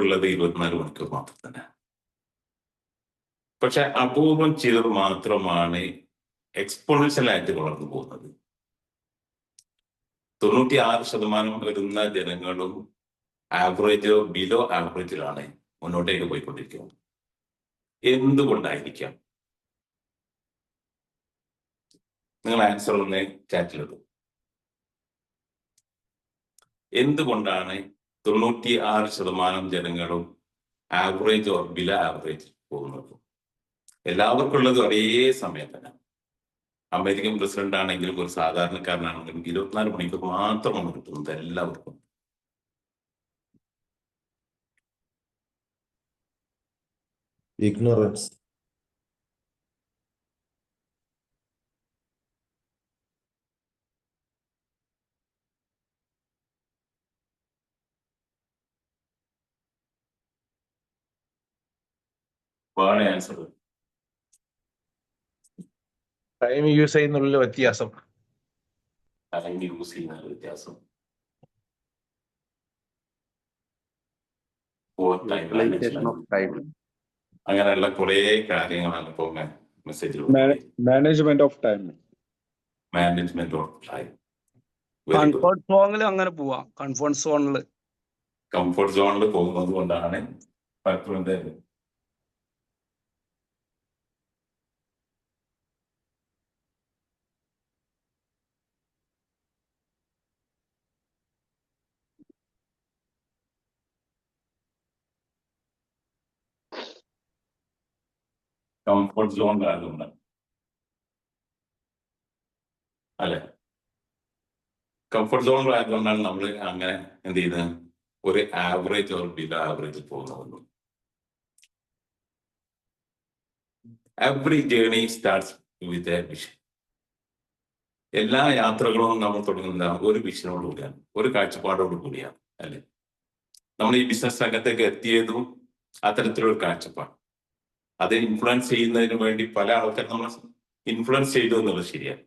ഉള്ളത് 24 മണിക്കൂർ മാത്രം തന്നെ. പക്ഷെ അപൂർവം ചിലർ മാത്രമാണ് എക്സ്പോണൻഷ്യലായിട്ട് വളർന്നു പോകുന്നത്. 96% വരുന്ന ജനങ്ങളും ആവറേജോ ബിലോ ആവറേജിലാണ് മുന്നോട്ടേക്ക് പോയിക്കൊണ്ടിരിക്കുന്നത്. എന്തുകൊണ്ടായിരിക്കാം? നിങ്ങൾ ആൻസർ ഒന്ന് ചാറ്റിലിടും. എന്തുകൊണ്ടാണ് 96% ജനങ്ങളും ആവറേജ് ഓർ ബിലോ ആവറേജ് പോകുന്നത്? എല്ലാവർക്കും ഉള്ളത് ഒരേ സമയം തന്നെ. അമേരിക്കൻ പ്രസിഡന്റ് ആണെങ്കിലും ഒരു സാധാരണക്കാരനാണെങ്കിലും 24 മണിക്കൂർ മാത്രമാണ് കിട്ടുന്നത് എല്ലാവർക്കും. ഇഗ്നോറൻസ്. ആൻസർ ടൈം യൂസ് ചെയ്യുന്നുള്ള വ്യത്യാസം. ടൈം യൂസ് ചെയ്യുന്ന വ്യത്യാസം. അങ്ങനെയുള്ള കുറെ കാര്യങ്ങളാണ് ഇപ്പൊ മെസ്സേജിൽ. Management of time. Management of time. Comfort സോണിൽ അങ്ങനെ പോവാം. കംഫർട്ട് സോണിൽ പോകുന്നത് കൊണ്ടാണ് പലപ്പോഴും കംഫർട്ട് സോണിലായതുകൊണ്ട് അല്ലെ, കംഫർട്ട് സോണിലായതുകൊണ്ടാണ് നമ്മൾ അങ്ങനെ എന്ത് ചെയ്യുന്നത്, ഒരു ആവറേജ് ഓർ ബിലോ ആവറേജ് പോകുന്നത്. Every journey starts with a vision. എല്ലാ യാത്രകളും നമ്മൾ തുടങ്ങുന്ന ഒരു വിഷനോട് കൂടിയാണ്, ഒരു കാഴ്ചപ്പാടോട് കൂടിയാണ് അല്ലെ. നമ്മൾ ഈ ബിസിനസ് രംഗത്തേക്ക് എത്തിയതും അത്തരത്തിലൊരു കാഴ്ചപ്പാട്. അത് ഇൻഫ്ലുവൻസ് ചെയ്യുന്നതിന് വേണ്ടി പല ആൾക്കാർ നമ്മൾ ഇൻഫ്ലുവൻസ് ചെയ്തു എന്നുള്ളത് ശരിയാണ്.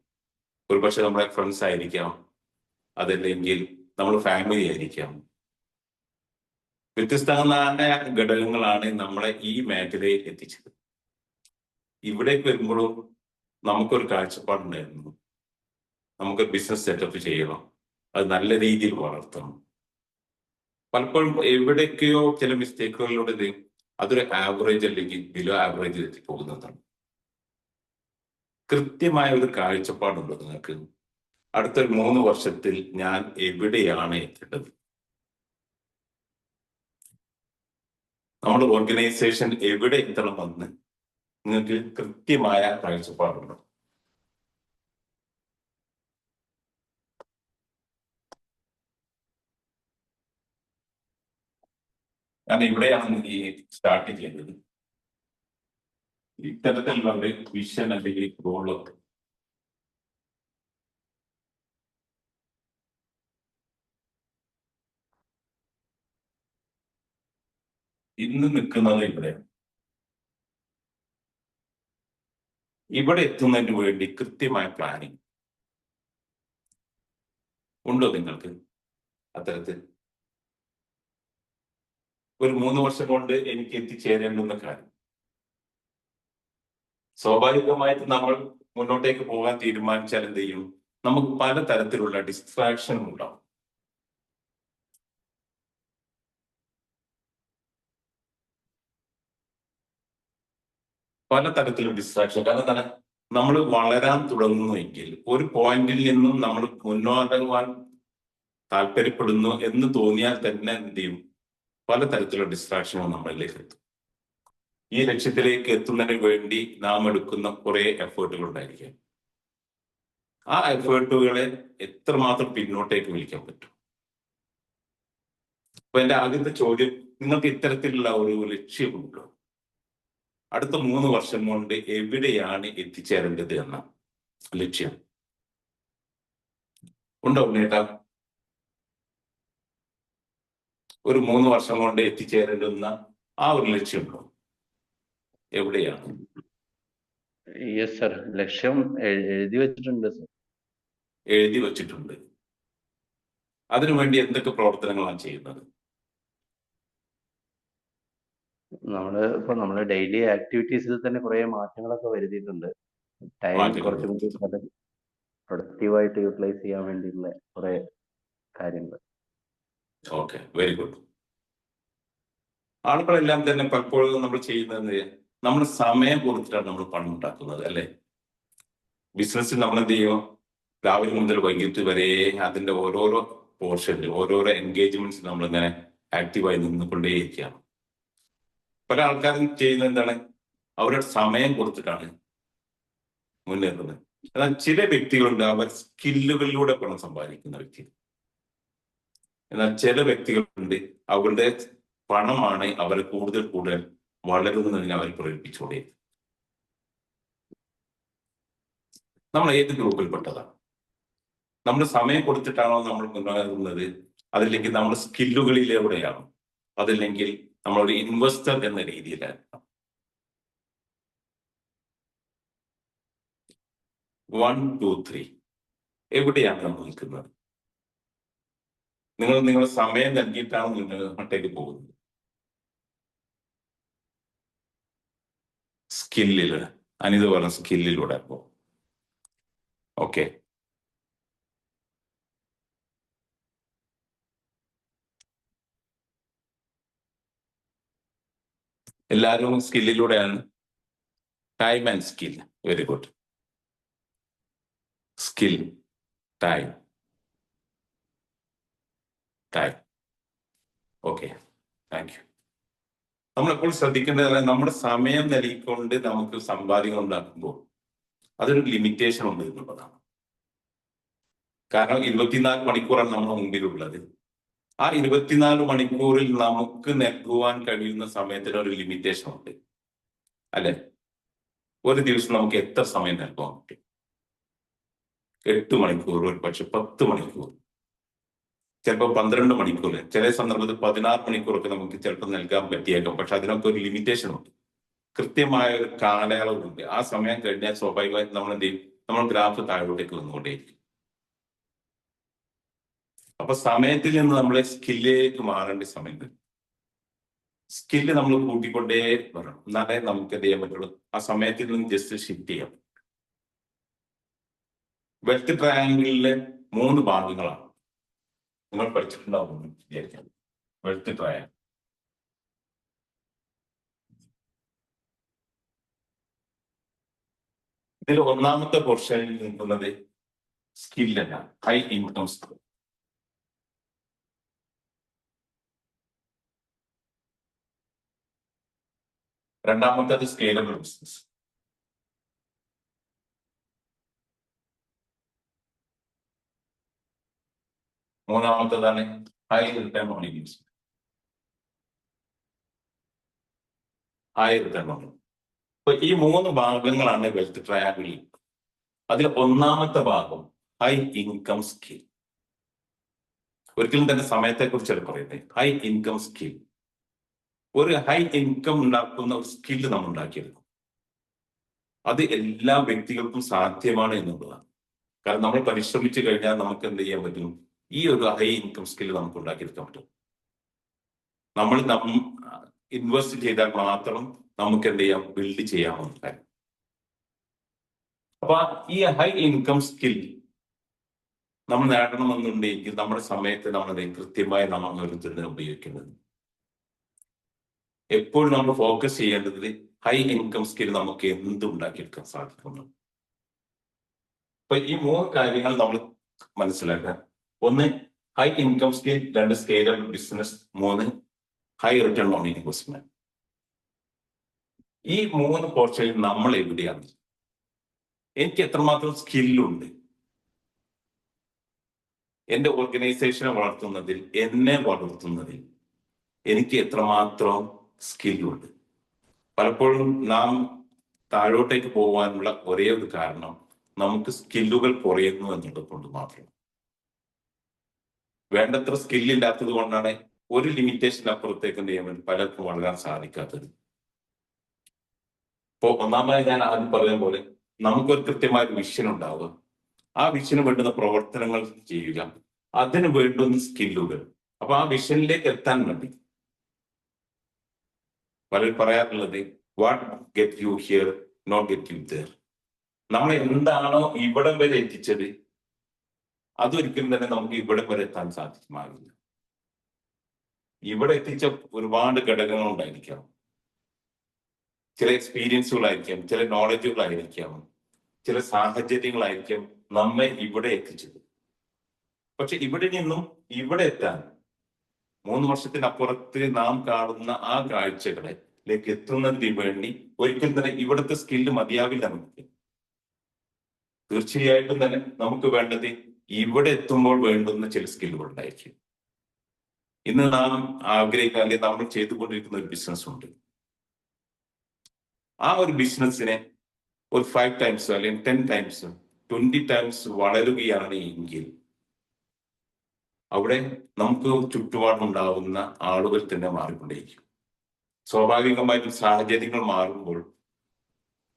ഒരു പക്ഷെ നമ്മളെ ഫ്രണ്ട്സ് ആയിരിക്കാം, അതല്ലെങ്കിൽ നമ്മൾ ഫാമിലി ആയിരിക്കാം. വ്യത്യസ്തമായ ഘടകങ്ങളാണ് നമ്മളെ ഈ മേഖലയിൽ എത്തിച്ചത്. ഇവിടേക്ക് വരുമ്പോഴും നമുക്കൊരു കാഴ്ചപ്പാടുണ്ടായിരുന്നു, നമുക്കൊരു ബിസിനസ് സെറ്റപ്പ് ചെയ്യണം, അത് നല്ല രീതിയിൽ വളർത്തണം. പലപ്പോഴും എവിടേക്കോ ചില മിസ്റ്റേക്കുകളിലൂടെ അതൊരു ആവറേജ് അല്ലെങ്കിൽ ബിലോ ആവറേജ് എത്തിപ്പോകുന്നതാണ്. കൃത്യമായ ഒരു കാഴ്ചപ്പാടുണ്ട് നിങ്ങൾക്ക്. അടുത്തൊരു 3 വർഷത്തിൽ ഞാൻ എവിടെയാണ് എത്തേണ്ടത്, നമ്മുടെ ഓർഗനൈസേഷൻ എവിടെ എത്തണമെന്ന് നിങ്ങൾക്ക് കൃത്യമായ കാഴ്ചപ്പാടുണ്ട്. കാരണം ഇവിടെയാണ് ഈ സ്റ്റാർട്ട് ചെയ്യുന്നത്. ഇത്തരത്തിലുള്ള ഒരു വിഷൻ അല്ലെങ്കിൽ ഗോള് ഇന്ന് നിൽക്കുന്നത് ഇവിടെ എത്തുന്നതിന് വേണ്ടി കൃത്യമായ പ്ലാനിങ് ഉണ്ടോ നിങ്ങൾക്ക്? അത്തരത്തിൽ ഒരു 3 വർഷം കൊണ്ട് എനിക്ക് എത്തിച്ചേരേണ്ടുന്ന കാര്യം, സ്വാഭാവികമായിട്ട് നമ്മൾ മുന്നോട്ടേക്ക് പോകാൻ തീരുമാനിച്ചാൽ എന്ത് ചെയ്യും, നമുക്ക് പല തരത്തിലുള്ള ഡിസ്ട്രാക്ഷൻ ഉണ്ടാവും. പല തരത്തിലുള്ള ഡിസ്ട്രാക്ഷൻ. കാരണം എന്താണ്, നമ്മൾ വളരാൻ തുടങ്ങുന്നുവെങ്കിൽ ഒരു പോയിന്റിൽ നിന്നും നമ്മൾ മുന്നോട്ടാൻ താല്പര്യപ്പെടുന്നു എന്ന് തോന്നിയാൽ തന്നെ എന്ത് ചെയ്യും, പലതരത്തിലുള്ള ഡിസ്ട്രാക്ഷനും നമ്മളിലേക്ക് എത്തും. ഈ ലക്ഷ്യത്തിലേക്ക് എത്തുന്നതിന് വേണ്ടി നാം എടുക്കുന്ന കുറെ എഫേർട്ടുകൾ ഉണ്ടായിരിക്കാം. ആ എഫേർട്ടുകളെ എത്രമാത്രം പിന്നോട്ടേക്ക് വിളിക്കാൻ പറ്റും? അപ്പൊ എന്റെ ആദ്യത്തെ ചോദ്യം, നിങ്ങൾക്ക് ഇത്തരത്തിലുള്ള ഒരു ലക്ഷ്യമുണ്ടോ? അടുത്ത 3 വർഷം കൊണ്ട് എവിടെയാണ് എത്തിച്ചേരേണ്ടത് എന്ന ലക്ഷ്യം ഉണ്ടോ നേട്ടാ? ഒരു 3 വർഷം കൊണ്ട് എത്തിച്ചേരേണ്ടുന്ന ആ ഒരു ലക്ഷ്യമുണ്ടോ? എവിടെയാണ്? യെസ് സർ, ലക്ഷ്യം എഴുതി വെച്ചിട്ടുണ്ട് സർ. എഴുതി വച്ചിട്ടുണ്ട്. അതിനുവേണ്ടി എന്തൊക്കെ പ്രവർത്തനങ്ങളാണ് ചെയ്യുന്നത്? നമ്മള് ഡെയിലി ആക്ടിവിറ്റീസിൽ തന്നെ കുറെ മാറ്റങ്ങളൊക്കെ വരുത്തിയിട്ടുണ്ട്. ടൈം മാറ്റങ്ങൾ കുറച്ചും കൂടി പ്രൊഡക്റ്റീവായിട്ട് യൂട്ടിലൈസ് ചെയ്യാൻ വേണ്ടിയുള്ള കുറെ കാര്യങ്ങൾ. Okay, very good. ആളുകളെല്ലാം തന്നെ പലപ്പോഴും നമ്മൾ ചെയ്യുന്നത് നമ്മൾ സമയം കൊടുത്തിട്ടാണ് നമ്മൾ പണം ഉണ്ടാക്കുന്നത്, അല്ലെ? ബിസിനസ്സിൽ നമ്മൾ എന്ത് ചെയ്യും? രാവിലെ മുതൽ വൈകിട്ട് വരെ അതിന്റെ ഓരോരോ പോർഷനിൽ ഓരോരോ എൻഗേജ്മെന്റ്സ് നമ്മളിങ്ങനെ ആക്റ്റീവായി നിന്നുകൊണ്ടേയിരിക്കുകയാണ്. പല ആൾക്കാരും ചെയ്യുന്നത് എന്താണ്? അവരുടെ സമയം കൊടുത്തിട്ടാണ് മുന്നേറുന്നത്. എന്നാൽ ചില വ്യക്തികളുണ്ട്, അവർ സ്കില്ലുകളിലൂടെ പണം സമ്പാദിക്കുന്ന വ്യക്തി. എന്നാൽ ചില വ്യക്തികളുണ്ട്, അവരുടെ പണമാണ് അവരെ കൂടുതൽ കൂടുതൽ വളരുന്നതിന് അവർ പ്രേരിപ്പിച്ചുകൊണ്ടേ. നമ്മൾ ഏത് ഗ്രൂപ്പിൽപ്പെട്ടതാണ്? നമ്മൾ സമയം കൊടുത്തിട്ടാണോ നമ്മൾ മുന്നേറുന്നത്? അതല്ലെങ്കിൽ നമ്മൾ സ്കില്ലുകളിലൂടെയാണോ? അതല്ലെങ്കിൽ നമ്മളൊരു ഇൻവെസ്റ്റർ എന്ന രീതിയിലാണ്? 1, 2, 3 എവിടെയാണ് നമ്മൾ നിൽക്കുന്നത്? നിങ്ങൾ സമയം നൽകിയിട്ടാണ് മുന്നോട്ടേക്ക് പോകുന്നത്. സ്കില്ലില് അനിത് പറഞ്ഞ സ്കില്ലിലൂടെ പോ. ഓക്കെ, എല്ലാവരും സ്കില്ലിലൂടെയാണ്. Time and skill, very good. Skill, time. Okay, thank you. നമ്മളെപ്പോൾ ശ്രദ്ധിക്കേണ്ടത്, നമ്മുടെ സമയം നൽകിക്കൊണ്ട് നമുക്ക് സമ്പാദ്യങ്ങൾ ഉണ്ടാക്കുമ്പോൾ അതൊരു ലിമിറ്റേഷൻ ഉണ്ട് എന്നുള്ളതാണ്. കാരണം 24 മണിക്കൂറാണ് നമ്മുടെ മുമ്പിലുള്ളത്. ആ 24 മണിക്കൂറിൽ നമുക്ക് നൽകുവാൻ കഴിയുന്ന സമയത്തിന് ഒരു ലിമിറ്റേഷൻ ഉണ്ട്, അല്ലെ? ഒരു ദിവസം നമുക്ക് എത്ര സമയം നൽകാൻ പറ്റും? 8 മണിക്കൂർ, ഒരു പക്ഷെ 10 മണിക്കൂർ, ചിലപ്പോൾ 12 മണിക്കൂർ, ചില സന്ദർഭത്തിൽ 16 മണിക്കൂറൊക്കെ നമുക്ക് ചിലപ്പോൾ നൽകാൻ പറ്റിയേക്കാം. പക്ഷെ അതിനൊക്കെ ഒരു ലിമിറ്റേഷൻ ഉണ്ട്, കൃത്യമായ ഒരു കാലയളവുണ്ട്. ആ സമയം കഴിഞ്ഞാൽ സ്വാഭാവികമായിട്ട് നമ്മൾ എന്ത് ചെയ്യും? നമ്മൾ ഗ്രാഫ് താഴോട്ടേക്ക് വന്നുകൊണ്ടേയിരിക്കും. അപ്പൊ സമയത്തിൽ നിന്ന് നമ്മളെ സ്കില്ലിലേക്ക് മാറേണ്ട സമയത്ത് സ്കില്ല് നമ്മൾ കൂട്ടിക്കൊണ്ടേ വരണം, എന്നാലേ നമുക്ക് എന്ത് ചെയ്യാൻ പറ്റുള്ളൂ? ആ സമയത്തിൽ നിന്ന് ജസ്റ്റ് ഷിഫ്റ്റ് ചെയ്യാം. വെൽത്ത് ട്രയാങ്കിളിലെ 3 ഭാഗങ്ങളാണ് നിങ്ങൾ പഠിച്ചിട്ടുണ്ടാവും വിചാരിക്കാം. വെൽത്ത് ട്രയാങ്കിൾ ഇതിൽ ഒന്നാമത്തെ പോർഷനിൽ നിൽക്കുന്നത് സ്കില്ലല്ല, ഹൈ ഇൻകം സ്കിൽ. രണ്ടാമത്തേത് സ്കേലബിൾ ബിസിനസ്. മൂന്നാമത്തേതാണ് high return on investment. High return on. അപ്പൊ ഈ 3 ഭാഗങ്ങളാണ് വെൽത്ത് ട്രയാങ്കിളിൽ. അതിൽ ഒന്നാമത്തെ ഭാഗം ഹൈ ഇൻകം സ്കിൽ. ഒരിക്കലും തന്നെ സമയത്തെ കുറിച്ചാണ് പറയുന്നത്. ഹൈ ഇൻകം സ്കിൽ, ഒരു ഹൈ ഇൻകം ഉണ്ടാക്കുന്ന ഒരു സ്കില്ല് നമ്മൾ ഉണ്ടാക്കിയെടുക്കും. അത് എല്ലാ വ്യക്തികൾക്കും സാധ്യമാണ് എന്നുള്ളതാണ്. കാരണം നമ്മൾ പരിശ്രമിച്ചു കഴിഞ്ഞാൽ നമുക്ക് എന്ത് ചെയ്യാൻ പറ്റും? ഈ ഒരു ഹൈ ഇൻകം സ്കില്ല് നമുക്ക് ഉണ്ടാക്കിയെടുക്കാൻ പറ്റും. നമ്മൾ ഇൻവെസ്റ്റ് ചെയ്താൽ മാത്രം നമുക്ക് എന്ത് ചെയ്യാം? ബിൽഡ് ചെയ്യാവുന്ന കാര്യം. അപ്പൊ ഈ ഹൈ ഇൻകം സ്കിൽ നമ്മൾ നേടണമെന്നുണ്ടെങ്കിൽ നമ്മുടെ സമയത്ത് നമ്മൾ കൃത്യമായി നമ്മൾ ഒരു ഉപയോഗിക്കേണ്ടത്. എപ്പോഴും നമ്മൾ ഫോക്കസ് ചെയ്യേണ്ടത് ഹൈ ഇൻകം സ്കിൽ നമുക്ക് എന്ത് ഉണ്ടാക്കിയെടുക്കാൻ സാധിക്കുന്നു. അപ്പൊ ഈ 3 കാര്യങ്ങൾ നമ്മൾ മനസ്സിലാക്കുക. 1 high income skill, 2 scalable business, 3 high return on investment. ഈ 3 പോർഷനിൽ നമ്മൾ എവിടെയാണ്? എനിക്ക് എത്രമാത്രം സ്കില്ലുണ്ട്? എന്റെ ഓർഗനൈസേഷനെ വളർത്തുന്നതിൽ, എന്നെ വളർത്തുന്നതിൽ എനിക്ക് എത്രമാത്രം സ്കില്ലുണ്ട്? പലപ്പോഴും നാം താഴോട്ടേക്ക് പോകാനുള്ള ഒരേ ഒരു കാരണം നമുക്ക് സ്കില്ലുകൾ കുറയുന്നു എന്നുള്ളത് കൊണ്ട് മാത്രം. വേണ്ടത്ര സ്കില്ലില്ലാത്തത് കൊണ്ടാണ് ഒരു ലിമിറ്റേഷൻ അപ്പുറത്തേക്ക് എന്ത് ചെയ്യാൻ വേണ്ടി പലർക്കും വളരാൻ സാധിക്കാത്തത്. ഇപ്പോ ഒന്നാമതായി ഞാൻ ആദ്യം പറഞ്ഞ പോലെ നമുക്കൊരു കൃത്യമായ ഒരു വിഷൻ ഉണ്ടാവുക, ആ വിഷന് വേണ്ടുന്ന പ്രവർത്തനങ്ങൾ ചെയ്യുക, അതിന് വേണ്ടുന്ന സ്കില്ലുകൾ. അപ്പൊ ആ വിഷനിലേക്ക് എത്താൻ വേണ്ടി പലരും പറയാറുള്ളത് what get you here not get you there. നമ്മൾ എന്താണോ ഇവിടം വരെ എത്തിച്ചത് അതൊരിക്കലും തന്നെ നമുക്ക് ഇവിടം വരെ എത്താൻ സാധിക്കുമാകില്ല. ഇവിടെ എത്തിച്ച ഒരുപാട് ഘടകങ്ങൾ ഉണ്ടായിരിക്കാം, ചില എക്സ്പീരിയൻസുകളായിരിക്കാം, ചില നോളജുകളായിരിക്കാം, ചില സാഹചര്യങ്ങളായിരിക്കാം നമ്മെ ഇവിടെ എത്തിച്ചത്. പക്ഷെ ഇവിടെ നിന്നും ഇവിടെ എത്താൻ 3 വർഷത്തിനപ്പുറത്ത് നാം കാണുന്ന ആ കാഴ്ചകളിലേക്ക് എത്തുന്നതിന് വേണ്ടി ഒരിക്കലും തന്നെ ഇവിടുത്തെ സ്കില്ല് മതിയാവില്ല. നമുക്ക് തീർച്ചയായിട്ടും തന്നെ നമുക്ക് വേണ്ടത് ഇവിടെ എത്തുമ്പോൾ വേണ്ടുന്ന ചില സ്കില്ലുകൾ ഉണ്ടായിരിക്കും. ഇന്ന് നാം ആഗ്രഹിക്കുക, അല്ലെങ്കിൽ നമ്മൾ ചെയ്തുകൊണ്ടിരിക്കുന്ന ഒരു ബിസിനസ് ഉണ്ട്. ആ ഒരു ബിസിനസ്സിനെ ഒരു 5 ടൈംസ് അല്ലെങ്കിൽ 10 ടൈംസ് 20 ടൈംസ് വളരുകയാണ് എങ്കിൽ അവിടെ നമുക്ക് ചുറ്റുപാടുണ്ടാവുന്ന ആളുകൾ തന്നെ മാറിക്കൊണ്ടേയിരിക്കും. സ്വാഭാവികമായിട്ടും സാഹചര്യങ്ങൾ മാറുമ്പോൾ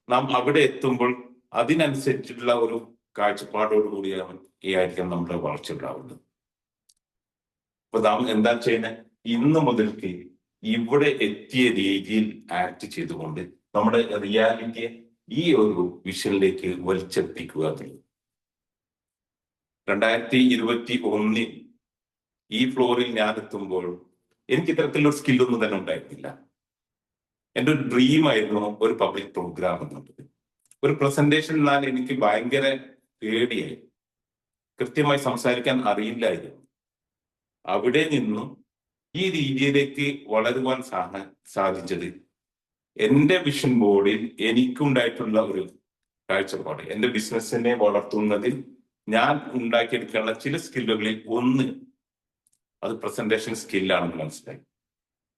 നാം അവിടെ എത്തുമ്പോൾ അതിനനുസരിച്ചുള്ള ഒരു കാഴ്ചപ്പാടോടുകൂടിയാണ് ആയിരിക്കും നമ്മുടെ വളർച്ച ഉണ്ടാവുന്നത്. അപ്പൊ നാം എന്താ ചെയ്യുന്നത്? ഇന്ന് മുതൽക്ക് ഇവിടെ എത്തിയ രീതിയിൽ ആക്ട് ചെയ്തുകൊണ്ട് നമ്മുടെ റിയാലിറ്റിയെ ഈ ഒരു വിഷനിലേക്ക് വലിച്ചെത്തിക്കുക എന്നുള്ളത്. 2021 ഈ ഫ്ലോറിൽ ഞാൻ എത്തുമ്പോൾ എനിക്ക് ഇത്തരത്തിലൊരു സ്കില്ലൊന്നും തന്നെ ഉണ്ടായിരുന്നില്ല. എൻ്റെ ഒരു ഡ്രീമായിരുന്നു ഒരു പബ്ലിക് പ്രോഗ്രാം എന്നുള്ളത്. ഒരു പ്രസന്റേഷൻ എന്നാൽ എനിക്ക് ഭയങ്കര പേടിയായി, കൃത്യമായി സംസാരിക്കാൻ അറിയില്ലായിരുന്നു. അവിടെ നിന്നും ഈ രീതിയിലേക്ക് വളരുവാൻ സാധിച്ചത് എൻ്റെ വിഷൻ ബോർഡിൽ എനിക്കുണ്ടായിട്ടുള്ള ഒരു കാഴ്ചപ്പാട്, എൻ്റെ ബിസിനസ്സിനെ വളർത്തുന്നതിൽ ഞാൻ ഉണ്ടാക്കിയെടുക്കാനുള്ള ചില സ്കില്ലുകളിൽ ഒന്ന് അത് പ്രസന്റേഷൻ സ്കില്ലാണെന്ന് മനസ്സിലായി.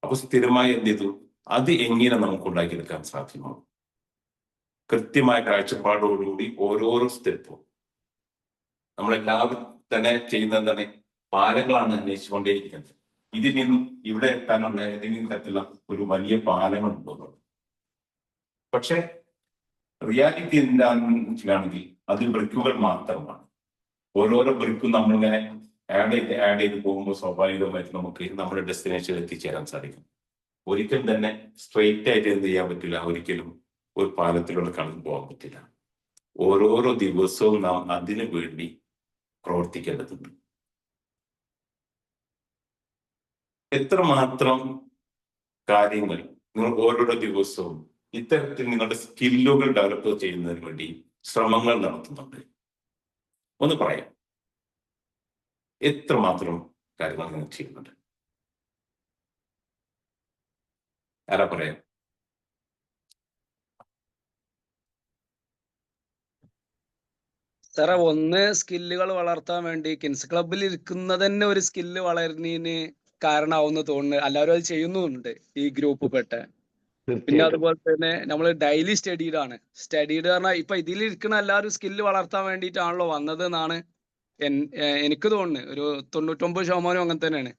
അപ്പൊ സ്ഥിരമായി എന്ത് ചെയ്തു, അത് എങ്ങനെ നമുക്ക് ഉണ്ടാക്കിയെടുക്കാൻ സാധ്യമാകും? കൃത്യമായ കാഴ്ചപ്പാടോടുകൂടി ഓരോരോ സ്റ്റെപ്പും നമ്മളെല്ലാവരും തന്നെ ചെയ്യുന്നത് തന്നെ പാലങ്ങളാണ് അന്വേഷിച്ചുകൊണ്ടേയിരിക്കുന്നത്. ഇതിൽ നിന്നും ഇവിടെ എത്താനുള്ള ഏതെങ്കിലും തരത്തിലുള്ള ഒരു വലിയ പാലങ്ങളുണ്ടോ? പക്ഷെ റിയാലിറ്റി എന്താണെന്ന് വെച്ചിട്ടാണെങ്കിൽ അത് ബ്രിക്കുകൾ മാത്രമാണ്. ഓരോരോ ബ്രിക്കും നമ്മളിങ്ങനെ ആഡ് ചെയ്ത് പോകുമ്പോൾ സ്വാഭാവികമായിട്ട് നമുക്ക് നമ്മുടെ ഡെസ്റ്റിനേഷനിൽ എത്തിച്ചേരാൻ സാധിക്കും. ഒരിക്കലും തന്നെ സ്ട്രെയിറ്റ് ആയിട്ട് എന്ത് ചെയ്യാൻ പറ്റില്ല, ഒരിക്കലും ഒരു പാലത്തിലൂടെ കടന്നു പോകാൻ പറ്റില്ല. ഓരോരോ ദിവസവും നാം അതിനു വേണ്ടി പ്രവർത്തിക്കേണ്ടതുണ്ട്. എത്രമാത്രം കാര്യങ്ങൾ നിങ്ങൾ ഓരോരോ ദിവസവും ഇത്തരത്തിൽ നിങ്ങളുടെ സ്കില്ലുകൾ ഡെവലപ്പ് ചെയ്യുന്നതിന് വേണ്ടി ശ്രമങ്ങൾ നടത്തുന്നുണ്ട്? ഒന്ന് പറയാം, എത്രമാത്രം കാര്യങ്ങൾ നിങ്ങൾ ചെയ്യുന്നുണ്ട്? ആരാ പറയാം? സാറേ, ഒന്ന് സ്കില്ലുകൾ വളർത്താൻ വേണ്ടി കിൻസ് ക്ലബിൽ ഇരിക്കുന്നത് തന്നെ ഒരു സ്കില്ല് വളരുന്നതിന് കാരണമാവുന്ന തോന്നുന്നു. എല്ലാവരും അത് ചെയ്യുന്നുണ്ട് ഈ ഗ്രൂപ്പ് പെട്ട്. പിന്നെ അതുപോലെ തന്നെ നമ്മൾ ഡെയിലി സ്റ്റഡീഡ് പറഞ്ഞാൽ ഇപ്പൊ ഇതിൽ ഇരിക്കുന്ന എല്ലാവരും സ്കില്ല് വളർത്താൻ വേണ്ടിയിട്ടാണല്ലോ വന്നത് എന്നാണ് എനിക്ക് തോന്നുന്നത്. ഒരു 99% അങ്ങനെ തന്നെയാണ്,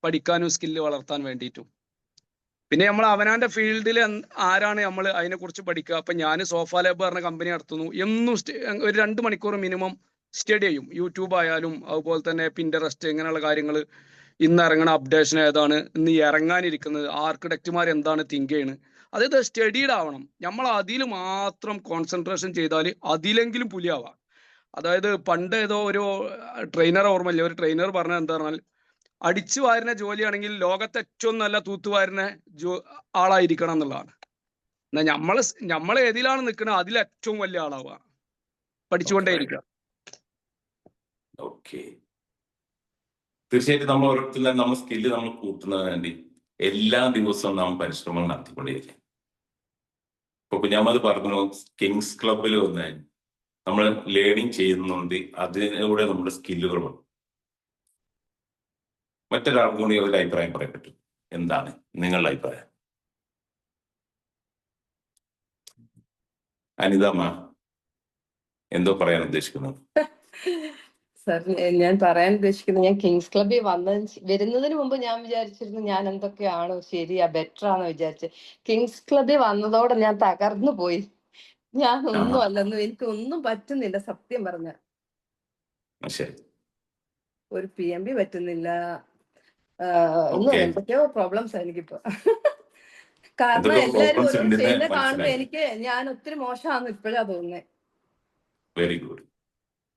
പഠിക്കാനും സ്കില്ല് വളർത്താൻ വേണ്ടിയിട്ടും. പിന്നെ നമ്മൾ അവനാന്റെ ഫീൽഡിൽ ആരാണ് നമ്മൾ അതിനെ കുറിച്ച് പഠിക്കുക. അപ്പൊ ഞാൻ സോഫ ലാബ് പറഞ്ഞ കമ്പനി നടത്തുന്നു. എന്നും ഒരു 2 മണിക്കൂർ മിനിമം സ്റ്റഡി ചെയ്യും. യൂട്യൂബ് ആയാലും അതുപോലെ തന്നെ പിന്ററസ്റ്റ്, ഇങ്ങനെയുള്ള കാര്യങ്ങൾ. ഇന്ന് ഇറങ്ങണ അപ്ഡേഷൻ ഏതാണ്, ഇന്ന് ഇറങ്ങാനിരിക്കുന്നത്, ആർക്കിടെക്റ്റുമാർ എന്താണ് തിങ്ക് ചെയ്യുന്നത്, അതായത് സ്റ്റഡീഡ് ആവണം. നമ്മൾ അതിൽ മാത്രം കോൺസെൻട്രേഷൻ ചെയ്താൽ അതിലെങ്കിലും പുലിയാവാം. അതായത് പണ്ട് ഏതോ ഒരു ട്രെയിനർ ഓർമ്മയില്ല, ഒരു ട്രെയിനർ പറഞ്ഞത് എന്താ പറഞ്ഞാൽ, അടിച്ചു വാരുന്ന ജോലിയാണെങ്കിൽ ലോകത്തെ ഏറ്റവും നല്ല തൂത്തുവാരുന്ന ആളായിരിക്കണം എന്നുള്ളതാണ്. എന്നാ നമ്മൾ ഏതിലാണ് നിൽക്കുന്നത് അതിൽ ഏറ്റവും വലിയ ആളാവുക, പഠിച്ചുകൊണ്ടേയിരിക്കുക. ഓക്കെ, തീർച്ചയായിട്ടും നമ്മൾ ഓരോരുത്തരും നമ്മൾ സ്കില്ല് നമ്മൾ കൂട്ടുന്നതിന് വേണ്ടി എല്ലാ ദിവസവും നാം പരിശ്രമങ്ങൾ നടത്തിക്കൊണ്ടേയിരിക്കും. ഇപ്പൊ കുഞ്ഞാമത് പറഞ്ഞു, കിങ്സ് ക്ലബിൽ വന്ന് നമ്മൾ ലേണിംഗ് ചെയ്യുന്നുണ്ട്, അതിലൂടെ നമ്മുടെ സ്കില്ലുകൾ വന്നു. മറ്റൊരാൾക്കും കൂടി ഒരു അഭിപ്രായം പറയാൻ പറ്റും. എന്താണ് നിങ്ങളുടെ അഭിപ്രായം? അനിതമ്മ എന്തോ പറയാൻ ഉദ്ദേശിക്കുന്നത്? സർ, ഞാൻ പറയാൻ ഉദ്ദേശിക്കുന്നത്, ഞാൻ കിങ്സ് ക്ലബിൽ വരുന്നതിന് മുമ്പ് ഞാൻ വിചാരിച്ചിരുന്നു ഞാൻ എന്തൊക്കെയാണോ ശരിയാ ബെറ്റർ ആണെന്ന് വിചാരിച്ചു. കിങ്സ് ക്ലബിൽ വന്നതോടെ ഞാൻ തകർന്നു പോയി. ഞാൻ ഒന്നും അല്ലെന്നും എനിക്ക് ഒന്നും പറ്റുന്നില്ല സത്യം പറഞ്ഞ. ഒരു PMB പറ്റുന്നില്ല, ഒന്നും എന്തൊക്കെയോ പ്രോബ്ലംസ് എനിക്കിപ്പോ. കാരണം എന്തൊക്കെ എല്ലാരും പ്രോബ്ലംസ് ഓരോന്ന് ഉണ്ടെന്ന് ചെയ്യുന്ന കാണുമ്പോ മനസ്സിലായി. എനിക്ക് ഞാൻ ഒത്തിരി മോശമാണെന്ന് ഇപ്പോഴാ തോന്നുന്നത്. Very good,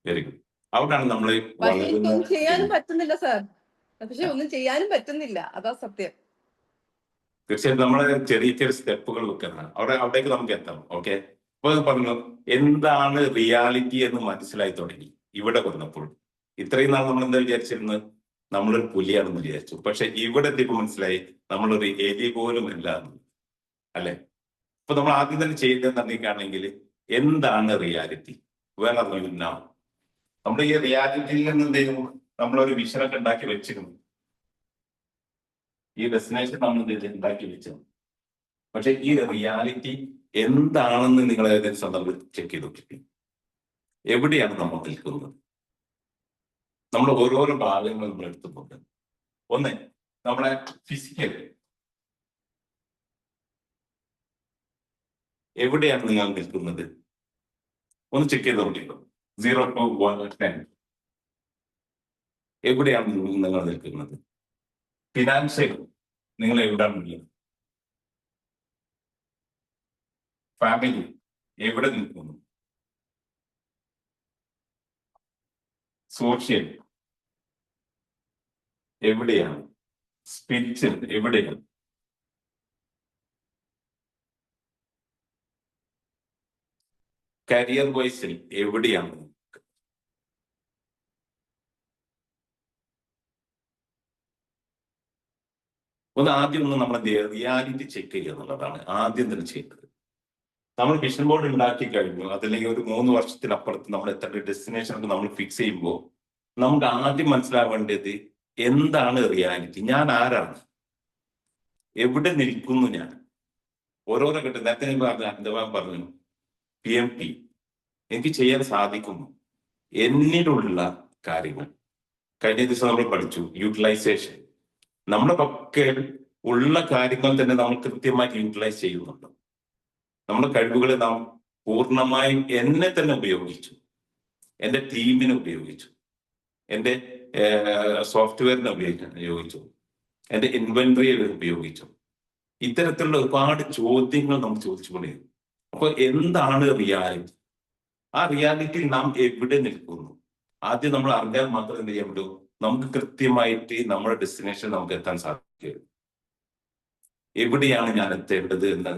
very good. അവിടാണ് നമ്മൾ പക്ഷെ എനിക്കൊന്നും വളരുന്ന. ചെയ്യാനും പറ്റുന്നില്ല സാർ. പക്ഷെ ഒന്നും ചെയ്യാനും പറ്റുന്നില്ല, അതാ സത്യം. തീർച്ചയായിട്ടും നമ്മളെ ചെറിയ ചെറിയ സ്റ്റെപ്പുകൾ വെക്കുന്നതാണ് അവിടേക്ക് നമുക്ക് എത്താം. ഓക്കെ, അപ്പൊ പറഞ്ഞു എന്താണ് റിയാലിറ്റി എന്ന് മനസ്സിലായി തുടങ്ങി ഇവിടെ വന്നപ്പോൾ. ഇത്രയും നാൾ നമ്മൾ എന്താ വിചാരിച്ചിരുന്നത്, നമ്മളൊരു പുലിയാണെന്ന് വിചാരിച്ചു. പക്ഷെ ഇവിടെ എത്തിയപ്പോൾ മനസ്സിലായി നമ്മളൊരു എലി പോലും അല്ല അല്ലെ. അപ്പൊ നമ്മൾ ആദ്യം തന്നെ ചെയ്യുന്നതെന്നുണ്ടെങ്കിൽ എന്താണ് റിയാലിറ്റി, വേറെ അറിയില്ല. നമ്മുടെ ഈ റിയാലിറ്റിയിൽ നിന്ന് എന്ത് ചെയ്യും, നമ്മളൊരു വിഷനൊക്കെ ഉണ്ടാക്കി വെച്ചിരുന്നു. ഈ ഡെസ്റ്റിനേഷൻ നമ്മൾ ഉണ്ടാക്കി വെച്ചത്. പക്ഷെ ഈ റിയാലിറ്റി എന്താണെന്ന് നിങ്ങൾ ഏതെങ്കിലും സന്ദർഭത്തിൽ ചെക്ക് ചെയ്ത് നോക്കി. എവിടെയാണ് നമ്മൾ നിൽക്കുന്നത്? നമ്മൾ ഓരോരോ ഭാഗങ്ങൾ നമ്മൾ എടുത്തുകൊണ്ട്, ഒന്ന് നമ്മളെ ഫിസിക്കൽ എവിടെയാണ് നിങ്ങൾ നിൽക്കുന്നത് ഒന്ന് ചെക്ക് ചെയ്ത് നോക്കിക്കോ. 0 to 10 എവിടെയാണ് നിങ്ങൾ നിൽക്കുന്നത്? ഫിനാൻഷ്യൽ നിങ്ങൾ എവിടെയാണ് ഉള്ളത്? ഫാമിലി എവിടെ നിൽക്കുന്നു? സോഷ്യൽ എവിടെയാണ്? സ്പിരിച്വൽ എവിടെയാണ്? കരിയർ വൈസിൽ എവിടെയാണ്? ആദ്യം ഒന്ന് നമ്മൾ റിയാലിറ്റി ചെക്ക് ചെയ്യുക എന്നുള്ളതാണ് ആദ്യം തന്നെ ചെയ്തത്. നമ്മൾ വിഷൻ ബോർഡ് ഉണ്ടാക്കി കഴിഞ്ഞു, അതല്ലെങ്കിൽ ഒരു 3 വർഷത്തിനപ്പുറത്ത് നമ്മൾ എത്തേണ്ട ഡെസ്റ്റിനേഷൻ ഒക്കെ നമ്മൾ ഫിക്സ് ചെയ്യുമ്പോൾ നമുക്ക് ആദ്യം മനസ്സിലാവേണ്ടത് എന്താണ് റിയാലിറ്റി, ഞാൻ ആരാണ്, എവിടെ നിൽക്കുന്നു ഞാൻ. ഓരോരോ ഘട്ടം നേരത്തെ ഞാൻ പറഞ്ഞു PMP എനിക്ക് ചെയ്യാൻ സാധിക്കുന്നു. എന്നിലുള്ള കാര്യങ്ങൾ കഴിഞ്ഞ ദിവസം നമ്മൾ പഠിച്ചു, യൂട്ടിലൈസേഷൻ. നമ്മുടെ പക്കൽ ഉള്ള കാര്യങ്ങൾ തന്നെ നമ്മൾ കൃത്യമായിട്ട് യൂട്ടിലൈസ് ചെയ്യുന്നുണ്ട്. നമ്മുടെ കഴിവുകളെ നാം പൂർണ്ണമായും എന്നെ തന്നെ ഉപയോഗിച്ചു, എൻ്റെ ടീമിനെ ഉപയോഗിച്ചു, എൻ്റെ സോഫ്റ്റ്വെയറിനെ ഉപയോഗിച്ചു, എൻ്റെ ഇൻവെന്ററിയെ ഉപയോഗിച്ചു. ഇത്തരത്തിലുള്ള ഒരുപാട് ചോദ്യങ്ങൾ നമ്മൾ ചോദിച്ചുകൊണ്ടിരിക്കും. അപ്പൊ എന്താണ് റിയാലിറ്റി? ആ റിയാലിറ്റിയിൽ നാം എവിടെ നിൽക്കുന്നു ആദ്യം നമ്മൾ അറിഞ്ഞാൽ മാത്രമേ എന്ത് ചെയ്യാൻ പറ്റൂ, നമുക്ക് കൃത്യമായിട്ട് നമ്മുടെ ഡെസ്റ്റിനേഷൻ നമുക്ക് എത്താൻ സാധിക്കും. എവിടെയാണ് ഞാൻ എത്തേണ്ടത് എന്ന്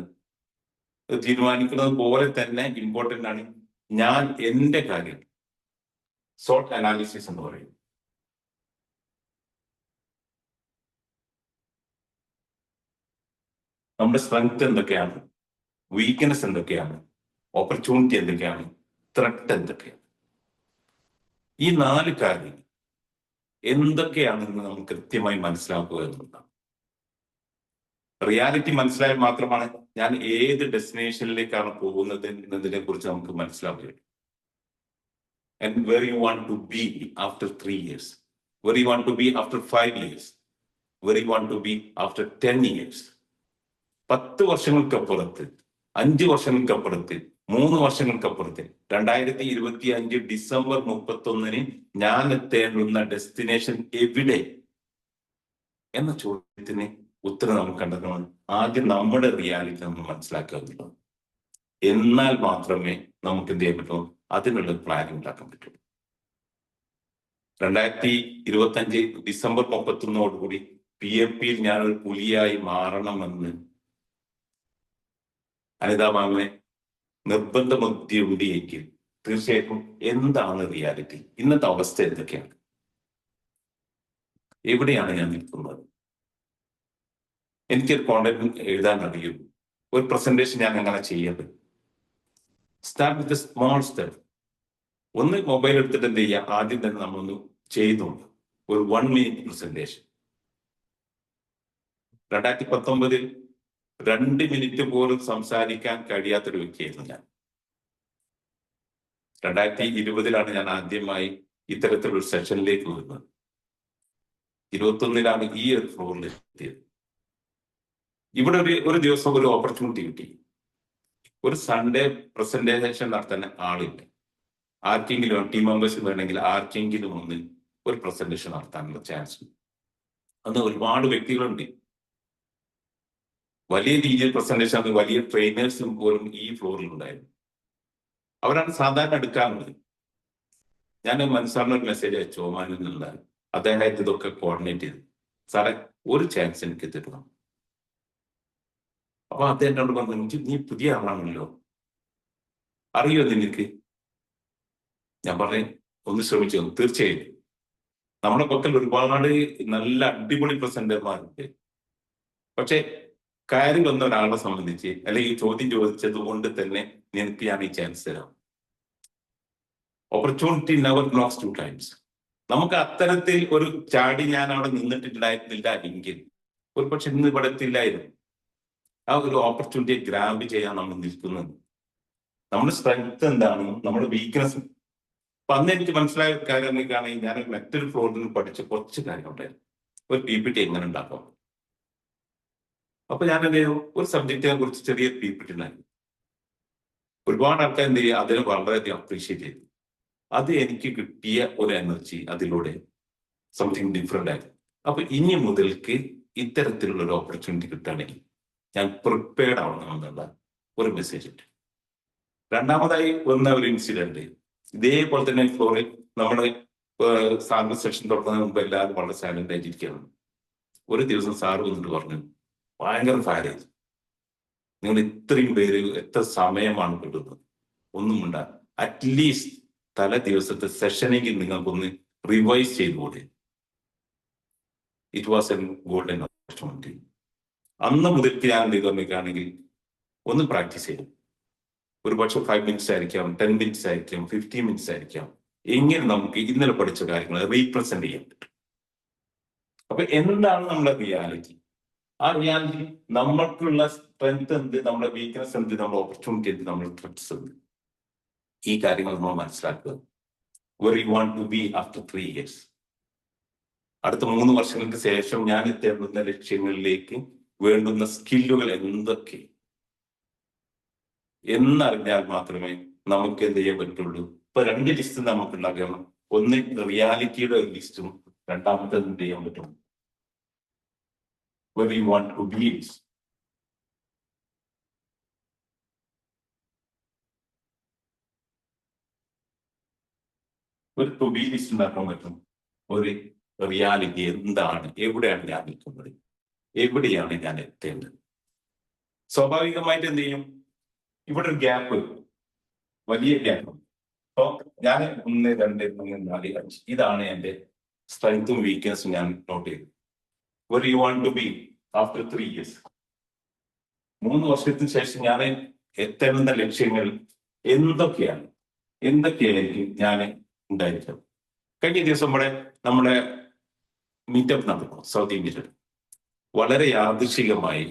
തീരുമാനിക്കുന്നത് പോലെ തന്നെ ഇമ്പോർട്ടൻ്റ് ആണ് ഞാൻ എൻ്റെ കാര്യം. സോട്ട് അനാലിസിസ് എന്ന് പറയും. നമ്മുടെ സ്ട്രെങ്ത് എന്തൊക്കെയാണ്, വീക്ക്നെസ് എന്തൊക്കെയാണ്, ഓപ്പർച്യൂണിറ്റി എന്തൊക്കെയാണ്, ത്രെട്ട് എന്തൊക്കെയാണ്. ഈ 4 കാര്യങ്ങൾ എന്തൊക്കെയാണെന്ന് നമുക്ക് കൃത്യമായി മനസ്സിലാക്കുക എന്നുള്ളതാണ്. റിയാലിറ്റി മനസ്സിലായാൽ മാത്രമാണ് ഞാൻ ഏത് ഡെസ്റ്റിനേഷനിലേക്കാണ് പോകുന്നത് എന്നതിനെ കുറിച്ച് നമുക്ക് മനസ്സിലാവുകയുള്ളൂ. And where you want to be after 3 years, where you want to be after 5 years, where you want to be after 10 years. 10 വർഷങ്ങൾക്കപ്പുറത്ത്, 5 വർഷങ്ങൾക്കപ്പുറത്ത്, 3 വർഷങ്ങൾക്കപ്പുറത്ത് 2025 December 31 ഞാൻ എത്തേണ്ടുന്ന ഡെസ്റ്റിനേഷൻ എവിടെ എന്ന ചോദ്യത്തിന് ഉത്തരം നമുക്ക് കണ്ടെത്തണം. ആദ്യം നമ്മുടെ റിയാലിറ്റി നമ്മൾ മനസ്സിലാക്കുക. എന്നാൽ മാത്രമേ നമുക്ക് എന്ത് ചെയ്യാൻ പറ്റൂ, അതിനുള്ള പ്ലാൻ ഉണ്ടാക്കാൻ പറ്റുള്ളൂ. 2025 ഡിസംബർ 31 PMPയിൽ ഞാനൊരു പുലിയായി മാറണമെന്ന് അനിതാ മാമിനെ നിർബന്ധമുണ്ട് എങ്കിൽ തീർച്ചയായിട്ടും എന്താണ് റിയാലിറ്റി, ഇന്നത്തെ അവസ്ഥ എന്തൊക്കെയാണ്, എവിടെയാണ് ഞാൻ നിൽക്കുന്നത്? എനിക്കൊരു കോണ്ടന്റ് എഴുതാൻ അറിയൂ, ഒരു പ്രസന്റേഷൻ ഞാൻ എങ്ങനെ ചെയ്യേണ്ടത്? Start with small step. ഒന്ന് മൊബൈൽ എടുത്തിട്ട് എന്ത് ചെയ്യുക, ആദ്യം തന്നെ നമ്മളൊന്ന് ചെയ്തുകൊണ്ട് ഒരു 1 മിനിറ്റ് പ്രസന്റേഷൻ. 2019 2 മിനിറ്റ് പോലും സംസാരിക്കാൻ കഴിയാത്തൊരു വ്യക്തിയായിരുന്നു ഞാൻ. 2020 ഞാൻ ആദ്യമായി ഇത്തരത്തിലൊരു സെഷനിലേക്ക് വരുന്നത്. 21 ഈ ഒരു ഫ്ലോറിൽ എത്തിയത്. ഇവിടെ ഒരു ദിവസം ഒരു ഓപ്പർച്യൂണിറ്റി കിട്ടി. ഒരു സൺഡേ പ്രസന്റേഷൻ നടത്താൻ ആളില്ല. ആർക്കെങ്കിലും ടീം മെമ്പേഴ്സിന് വേണമെങ്കിൽ ആർക്കെങ്കിലും ഒന്ന് ഒരു പ്രസന്റേഷൻ നടത്താനുള്ള ചാൻസ്. അന്ന് ഒരുപാട് വ്യക്തികളുണ്ട്. വലിയ രീതിയിൽ പ്രസന്റേഷൻ അത് വലിയ ട്രെയിനേഴ്സും പോലും ഈ ഫ്ലോറിൽ ഉണ്ടായിരുന്നു. അവരാണ് സാധാരണ എടുക്കാറുള്ളത്. ഞാൻ മനസ്സാറിന് ഒരു മെസ്സേജ് അയച്ചു ഒമാനിൽ നിന്നുള്ള. അദ്ദേഹമായിട്ട് ഇതൊക്കെ കോർഡിനേറ്റ് ചെയ്തു. സാറേ ഒരു ചാൻസ് എനിക്ക് തരണം. അപ്പൊ അദ്ദേഹം എന്നോട് പറഞ്ഞു, നീ പുതിയ ആളാണല്ലോ, അറിയോ നിനക്ക്? ഞാൻ പറഞ്ഞു ഒന്ന് ശ്രമിച്ചു. തീർച്ചയായും നമ്മുടെ പക്കൽ ഒരുപാട് നല്ല അടിപൊളി പ്രസന്റർമാരുണ്ട്. പക്ഷെ കയറി വന്ന ഒരാളെ സംബന്ധിച്ച് അല്ലെങ്കിൽ ചോദ്യം ചോദിച്ചത് കൊണ്ട് തന്നെ നിനക്ക് ഞാൻ ഈ ചാൻസ് തരാം. Opportunity never Knox 2 times. നമുക്ക് അത്തരത്തിൽ ഒരു ചാടി ഞാൻ അവിടെ നിന്നിട്ടുണ്ടായിരുന്നില്ല എങ്കിൽ ഒരു പക്ഷെ ഇന്ന് ഇവിടെ എത്തില്ലായിരുന്നു. ആ ഒരു ഓപ്പർച്യൂണിറ്റിയെ ഗ്രാബ് ചെയ്യാൻ നമ്മൾ നിൽക്കുന്നത്. നമ്മുടെ സ്ട്രെങ്ത് എന്താണ്, നമ്മുടെ വീക്ക്നെസ്. അപ്പൊ അന്ന് എനിക്ക് മനസ്സിലായ കാര്യം എനിക്കാണെങ്കിൽ ഞാൻ മറ്റൊരു ഫ്ലോറിൽ നിന്ന് പഠിച്ച കുറച്ച് കാര്യങ്ങളുണ്ടായിരുന്നു. ഒരു PPT എങ്ങനെ ഉണ്ടാക്കാം. അപ്പൊ ഞാൻ എന്ത് ചെയ്തു, ഒരു സബ്ജക്റ്റിനെ കുറിച്ച് ചെറിയ PPT ഉണ്ടായിരുന്നു. ഒരുപാട് ആൾക്കാർ എന്ത് ചെയ്യുക, അതിനെ വളരെയധികം അപ്രീഷിയേറ്റ് ചെയ്തു. അത് എനിക്ക് കിട്ടിയ ഒരു എനർജി, അതിലൂടെ സംതിങ് ഡിഫറെന്റ് ആയിരുന്നു. അപ്പൊ ഇനി മുതൽക്ക് ഇത്തരത്തിലുള്ള ഒരു ഓപ്പർച്യൂണിറ്റി കിട്ടുകയാണെങ്കിൽ ഞാൻ പ്രിപ്പയർഡ് ആവണമെന്നുള്ള ഒരു മെസ്സേജ് ഉണ്ട്. രണ്ടാമതായി വന്ന ഒരു ഇൻസിഡന്റ്, ഇതേപോലെ തന്നെ ഫ്ലോറിൽ നമ്മുടെ സാറിന്റെ സെഷൻ തുറക്കുന്നതിന് മുമ്പ് എല്ലാവരും വളരെ സൈലന്റ് ആയിട്ടിരിക്കുകയാണ്. ഒരു ദിവസം സാറ് വന്നിട്ട് പറഞ്ഞു, ഭയങ്കര ഫയർ ചെയ്തു, നിങ്ങൾ ഇത്രയും പേര് എത്ര സമയമാണ് കിട്ടുന്നത്, ഒന്നും ഉണ്ടാ, അറ്റ്ലീസ്റ്റ് തല ദിവസത്തെ സെഷനെങ്കിൽ നിങ്ങൾക്കൊന്ന് റിവൈസ് ചെയ്തുകൂടെ. It was a golden opportunity. അന്ന് മുതൽക്ക് ഞാൻ എന്ത് ചെയ്തോന്നിക്കാണെങ്കിൽ ഒന്ന് പ്രാക്ടീസ് ചെയ്യും. ഒരു പക്ഷെ 5 minutes ആയിരിക്കാം, 10 minutes ആയിരിക്കാം, 15 minutes ആയിരിക്കാം. എങ്ങനെ നമുക്ക് ഇന്നലെ പഠിച്ച കാര്യങ്ങൾ റീപ്രസെന്റ് ചെയ്യാൻ പറ്റും. അപ്പൊ എന്താണ് നമ്മുടെ റിയാലിറ്റി? ആ റിയാലിറ്റി നമ്മൾക്കുള്ള സ്ട്രെങ്ത് എന്ത്, നമ്മുടെ വീക്ക്നെസ് എന്ത്, നമ്മുടെ ഓപ്പർച്യൂണിറ്റി എന്ത്, നമ്മുടെ ത്രെറ്റ്സ് എന്ത്, ഈ കാര്യങ്ങൾ നമ്മൾ മനസ്സിലാക്കുക. where you want to be after 3 years. അടുത്ത 3 വർഷങ്ങൾക്ക് ശേഷം ഞാൻ എത്തേണ്ടുന്ന ലക്ഷ്യങ്ങളിലേക്ക് വേണ്ടുന്ന സ്കില്ലുകൾ എന്തൊക്കെ എന്നറിഞ്ഞാൽ മാത്രമേ നമുക്ക് എന്ത് ചെയ്യാൻ പറ്റുള്ളൂ. ഇപ്പൊ 2 ലിസ്റ്റ് നമുക്ക് ഉണ്ടാക്കണം. ഒന്ന് റിയാലിറ്റിയുടെ ഒരു ലിസ്റ്റും, രണ്ടാമത്തെ എന്ത് ചെയ്യാൻ പറ്റും, where you want to be. ഒരു ടു ബി ലിസ്റ്റ് ഉണ്ടാക്കാൻ പറ്റും. ഒരു റിയാലിറ്റി എന്താണ്, എവിടെയാണ് ഞാൻ നിൽക്കുന്നത്, എവിടെയാണ് ഞാൻ എത്തേണ്ടത്. സ്വാഭാവികമായിട്ട് എന്ത് ചെയ്യും, ഇവിടെ ഒരു ഗ്യാപ്പ്, വലിയ ഗ്യാപ്പ്. അപ്പൊ ഞാൻ 1, 2, 3, 4, 5 ഇതാണ് എന്റെ സ്ട്രെങ്ത്തും വീക്ക്നെസ്സും ഞാൻ നോട്ട് ചെയ്തു. where you want to be after 3 years. 3 വർഷത്തിന് ശേഷം ഞാൻ എത്തേണ്ടുന്ന ലക്ഷ്യങ്ങൾ എന്തൊക്കെയാണ് എനിക്ക് ഞാൻ ഉണ്ടായിരിക്കും. കഴിഞ്ഞ ദിവസം നമ്മുടെ മീറ്റപ്പ് നടന്നു സൗത്ത് ഇന്ത്യയിൽ. വളരെ യാദൃശികമായി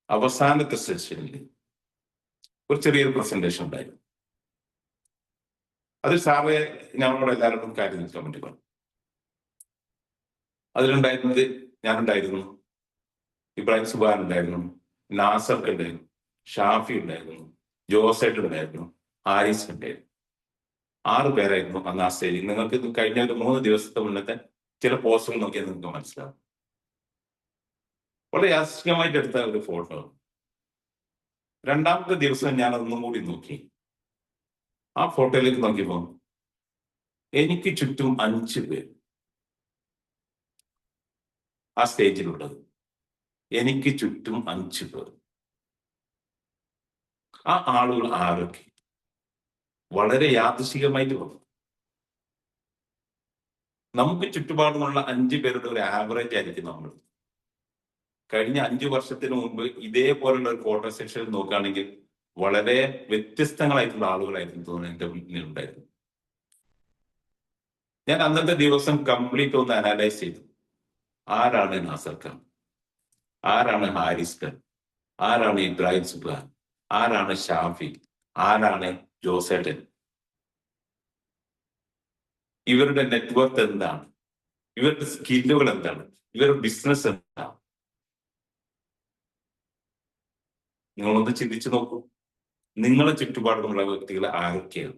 അവസാനത്തെ സെഷനിൽ ഒരു ചെറിയൊരു പ്രസന്റേഷൻ ഉണ്ടായിരുന്നു. അതിൽ സാറ് ഞങ്ങളോട് എല്ലാവരോടും കാര്യം നിൽക്കാൻ വേണ്ടി പറഞ്ഞു. അതിലുണ്ടായിരുന്നത് ഞാനുണ്ടായിരുന്നു, ഇബ്രാഹിം സുബാൻ ഉണ്ടായിരുന്നു, നാസർക്ക് ഉണ്ടായിരുന്നു, ഷാഫി ഉണ്ടായിരുന്നു, ജോസേട്ട് ഉണ്ടായിരുന്നു, ഹാരിസ് ഉണ്ടായിരുന്നു. 6 പേരായിരുന്നു അന്ന് ആ സ്റ്റേജിൽ. നിങ്ങൾക്ക് ഇത് കഴിഞ്ഞ ഒരു 3 ദിവസത്തെ മുന്നത്തെ ചില പോസ്റ്റുകൾ നോക്കിയാൽ നിങ്ങൾക്ക് മനസ്സിലാവും. വളരെ യാദൃശ്ചികമായിട്ട് എടുത്ത ഒരു ഫോട്ടോ. രണ്ടാമത്തെ ദിവസം ഞാൻ ഒന്നും കൂടി നോക്കി. ആ ഫോട്ടോയിലേക്ക് നോക്കിയപ്പോ എനിക്ക് ചുറ്റും 5 പേർ ആ സ്റ്റേജിലുള്ളത്. എനിക്ക് ചുറ്റും 5 പേർ. ആ ആളുകൾ ആരൊക്കെ? വളരെ യാദൃശികമായിട്ട് വന്നു. നമുക്ക് ചുറ്റുപാടുമുള്ള 5 പേരുടെ ഒരു ആവറേജ് ആയിരിക്കും നമ്മൾ. കഴിഞ്ഞ 5 വർഷത്തിന് മുമ്പ് ഇതേപോലുള്ള ഒരു ഫോട്ടോ സെഷൻ നോക്കുകയാണെങ്കിൽ വളരെ വ്യത്യസ്തങ്ങളായിട്ടുള്ള ആളുകളായിരുന്നു തോന്നുന്നു എന്റെ വീട്ടിലുണ്ടായിരുന്നു. ഞാൻ അന്നത്തെ ദിവസം കംപ്ലീറ്റ് ഒന്ന് അനലൈസ് ചെയ്തു. ആരാണ് നാസർ ഖാൻ, ആരാണ് ഹാരിസ് ഖാൻ, ആരാണ് ഇബ്രാഹിം സുബാൻ, ആരാണ് ഷാഫി, ആരാണ് ജോസേട്ടൻ, ഇവരുടെ നെറ്റ്വർക്ക് എന്താണ്, ഇവരുടെ സ്കില്ലുകൾ എന്താണ്, ഇവരുടെ ബിസിനസ് എന്താണ്. നിങ്ങളൊന്ന് ചിന്തിച്ചു നോക്കൂ, നിങ്ങളെ ചുറ്റുപാടുമുള്ള വ്യക്തികൾ ആരൊക്കെയാണ്.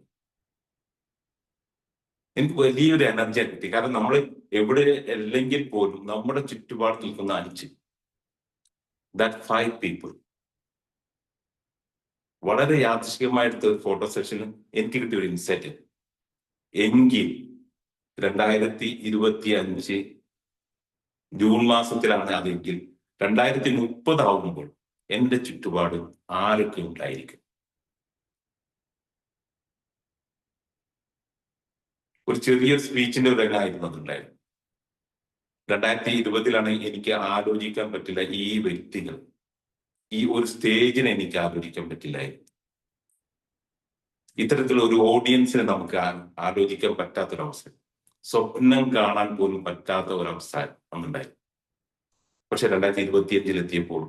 എനിക്ക് വലിയൊരു എനർജി കിട്ടി. കാരണം നമ്മൾ എവിടെ അല്ലെങ്കിൽ പോലും നമ്മുടെ ചുറ്റുപാട് നിൽക്കുന്ന 5 that 5 people. വളരെ യാദൃശ്ചികമായിട്ട് ഫോട്ടോ സെഷനിൽ എനിക്ക് കിട്ടിയ ഒരു ഇൻസൈറ്റ്, എങ്കിൽ 2025 ജൂൺ മാസത്തിലാണ് അതെങ്കിൽ 2030 ആവുമ്പോൾ എന്റെ ചുറ്റുപാട് ആരൊക്കെ ഉണ്ടായിരിക്കും? ഒരു ചെറിയൊരു സ്പീച്ചിന്റെ ഒരു രംഗമായിരുന്നു അതുണ്ടായിരുന്നു. 2020 എനിക്ക് ആലോചിക്കാൻ പറ്റില്ല ഈ വ്യക്തികൾ, ഈ ഒരു സ്റ്റേജിനെ എനിക്ക് ആലോചിക്കാൻ പറ്റില്ലായിരുന്നു. ഇത്തരത്തിലുള്ള ഒരു ഓഡിയൻസിനെ നമുക്ക് ആലോചിക്കാൻ പറ്റാത്തൊരവസ്ഥ, സ്വപ്നം കാണാൻ പോലും പറ്റാത്ത ഒരവസ്ഥ അന്നുണ്ടായിരുന്നു. പക്ഷെ 2025 എത്തിയപ്പോൾ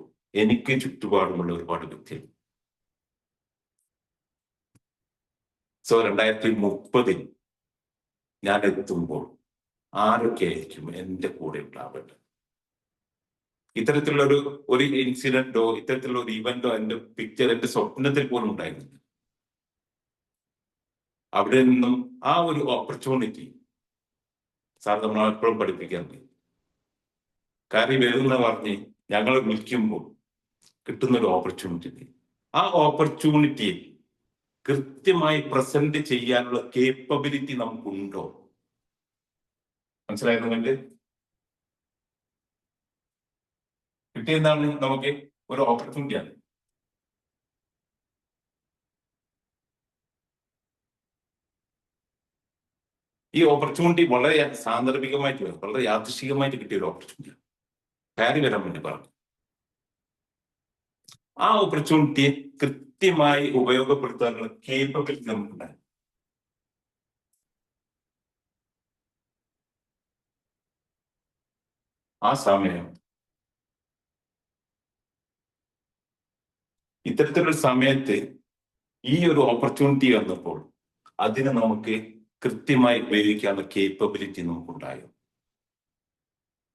എനിക്ക് ചുറ്റുപാടുമുള്ള ഒരുപാട് വ്യക്തികൾ. സോ 2030 ഞാൻ എത്തുമ്പോൾ ആരൊക്കെ ആയിരിക്കും എന്റെ കൂടെ ഉണ്ടാവേണ്ടത്? ഇത്തരത്തിലുള്ള ഒരു ഇൻസിഡന്റോ ഇത്തരത്തിലുള്ള ഒരു ഇവന്റോ എന്റെ പിക്ചർ എന്റെ സ്വപ്നത്തിൽ പോലും ഉണ്ടായിരുന്നില്ല. അവിടെ നിന്നും ആ ഒരു ഓപ്പർച്യൂണിറ്റി സാർ നമ്മൾ എപ്പോഴും പഠിപ്പിക്കാറുണ്ട്. കാര്യം വരുന്ന പറഞ്ഞ് ഞങ്ങൾ വിളിക്കുമ്പോൾ കിട്ടുന്ന ഒരു ഓപ്പർച്യൂണിറ്റി, ആ ഓപ്പർച്യൂണിറ്റിയെ കൃത്യമായി പ്രസന്റ് ചെയ്യാനുള്ള കേപ്പബിലിറ്റി നമുക്കുണ്ടോ? മനസ്സിലായിരുന്നെങ്കിൽ കിട്ടിയെന്താണ് നമുക്ക് ഒരു ഓപ്പർച്യൂണിറ്റിയാണ്. ഈ ഓപ്പർച്യൂണിറ്റി വളരെ സാന്ദർഭികമായിട്ട് വളരെ യാദൃശികമായിട്ട് കിട്ടിയ ഒരു ഓപ്പർച്യൂണിറ്റിയാണ്. കയറി വരാൻ വേണ്ടി പറഞ്ഞു. ആ ഓപ്പർച്യൂണിറ്റിയെ കൃത്യമായി ഉപയോഗപ്പെടുത്താനുള്ള കേപ്പബിലിറ്റി നമുക്കുണ്ടായി. ആ സമയം ഇത്തരത്തിലൊരു സമയത്ത് ഈ ഒരു ഓപ്പർച്യൂണിറ്റി വന്നപ്പോൾ അതിനെ നമുക്ക് കൃത്യമായി ഉപയോഗിക്കാനുള്ള കേപ്പബിലിറ്റി നമുക്കുണ്ടായോ?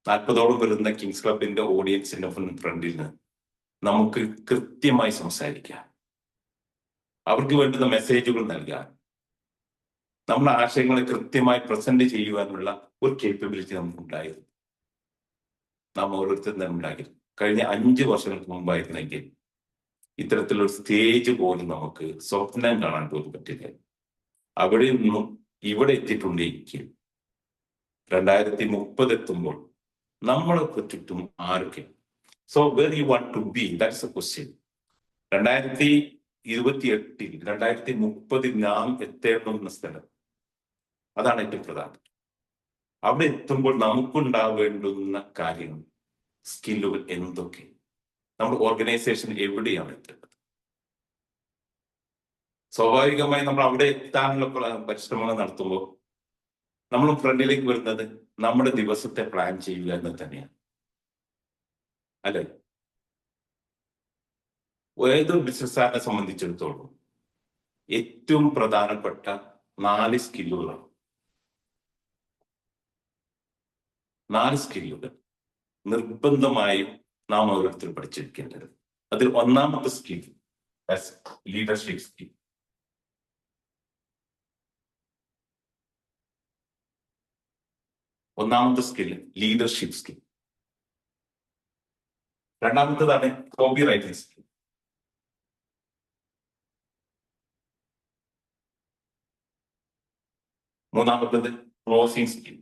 40ഓളം വരുന്ന കിങ്സ് ക്ലബിന്റെ ഓഡിയൻസിന്റെ ഫ്രണ്ടിൽ നിന്ന് നമുക്ക് കൃത്യമായി സംസാരിക്കാം, അവർക്ക് വേണ്ടുന്ന മെസ്സേജുകൾ നൽകാൻ, നമ്മുടെ ആശയങ്ങളെ കൃത്യമായി പ്രസന്റ് ചെയ്യുവാനുള്ള ഒരു കേപ്പബിലിറ്റി നമുക്കുണ്ടായിരുന്നു. നാം ഓരോരുത്തരും തന്നെ ഉണ്ടായിരുന്നു. കഴിഞ്ഞ 5 വർഷങ്ങൾക്ക് മുമ്പായിരുന്നെങ്കിൽ ഇത്തരത്തിലൊരു സ്റ്റേജ് പോലും നമുക്ക് സ്വപ്നം കാണാൻ പോലും പറ്റില്ല. അവിടെ നിന്നും ഇവിടെ എത്തിയിട്ടുണ്ടെങ്കിൽ 2030 എത്തുമ്പോൾ നമ്മൾക്ക് ചുറ്റും ആരൊക്കെ? So where you want to be, that's a question. 2028 2030 നാം എത്തേണ്ടുന്ന സ്ഥലം, അതാണ് ഏറ്റവും പ്രധാനം. അവിടെ എത്തുമ്പോൾ നമുക്കുണ്ടാവേണ്ടുന്ന കാര്യങ്ങൾ, സ്കില്ലുകൾ എന്തൊക്കെ, നമ്മുടെ ഓർഗനൈസേഷൻ എവിടെയാണ് എത്തേണ്ടത്? സ്വാഭാവികമായി നമ്മൾ അവിടെ എത്താനുള്ള പരിശ്രമങ്ങൾ നടത്തുമ്പോൾ നമ്മൾ ഫ്രണ്ടിലേക്ക് വരുന്നത് നമ്മുടെ ദിവസത്തെ പ്ലാൻ ചെയ്യുക എന്ന് തന്നെയാണ്, അല്ലെ? ഏതൊരു ബിസിനസ്സുകാരനെ സംബന്ധിച്ചിടത്തോളം ഏറ്റവും പ്രധാനപ്പെട്ട 4 സ്കില്ലുകളാണ്. 4 സ്കില്ലുകൾ നിർബന്ധമായും നാം ഓരോരുത്തരും പഠിച്ചിരിക്കേണ്ടത്. അതിൽ ഒന്നാമത്തെ സ്കിൽ ലീഡർഷിപ്പ് സ്കിൽ. ഒന്നാമത്തെ സ്കിൽ ലീഡർഷിപ്പ് സ്കിൽ. രണ്ടാമത്തേതാണ് കോപ്പി റൈറ്റിംഗ് സ്കിൽ. മൂന്നാമത്തേത് closing skill.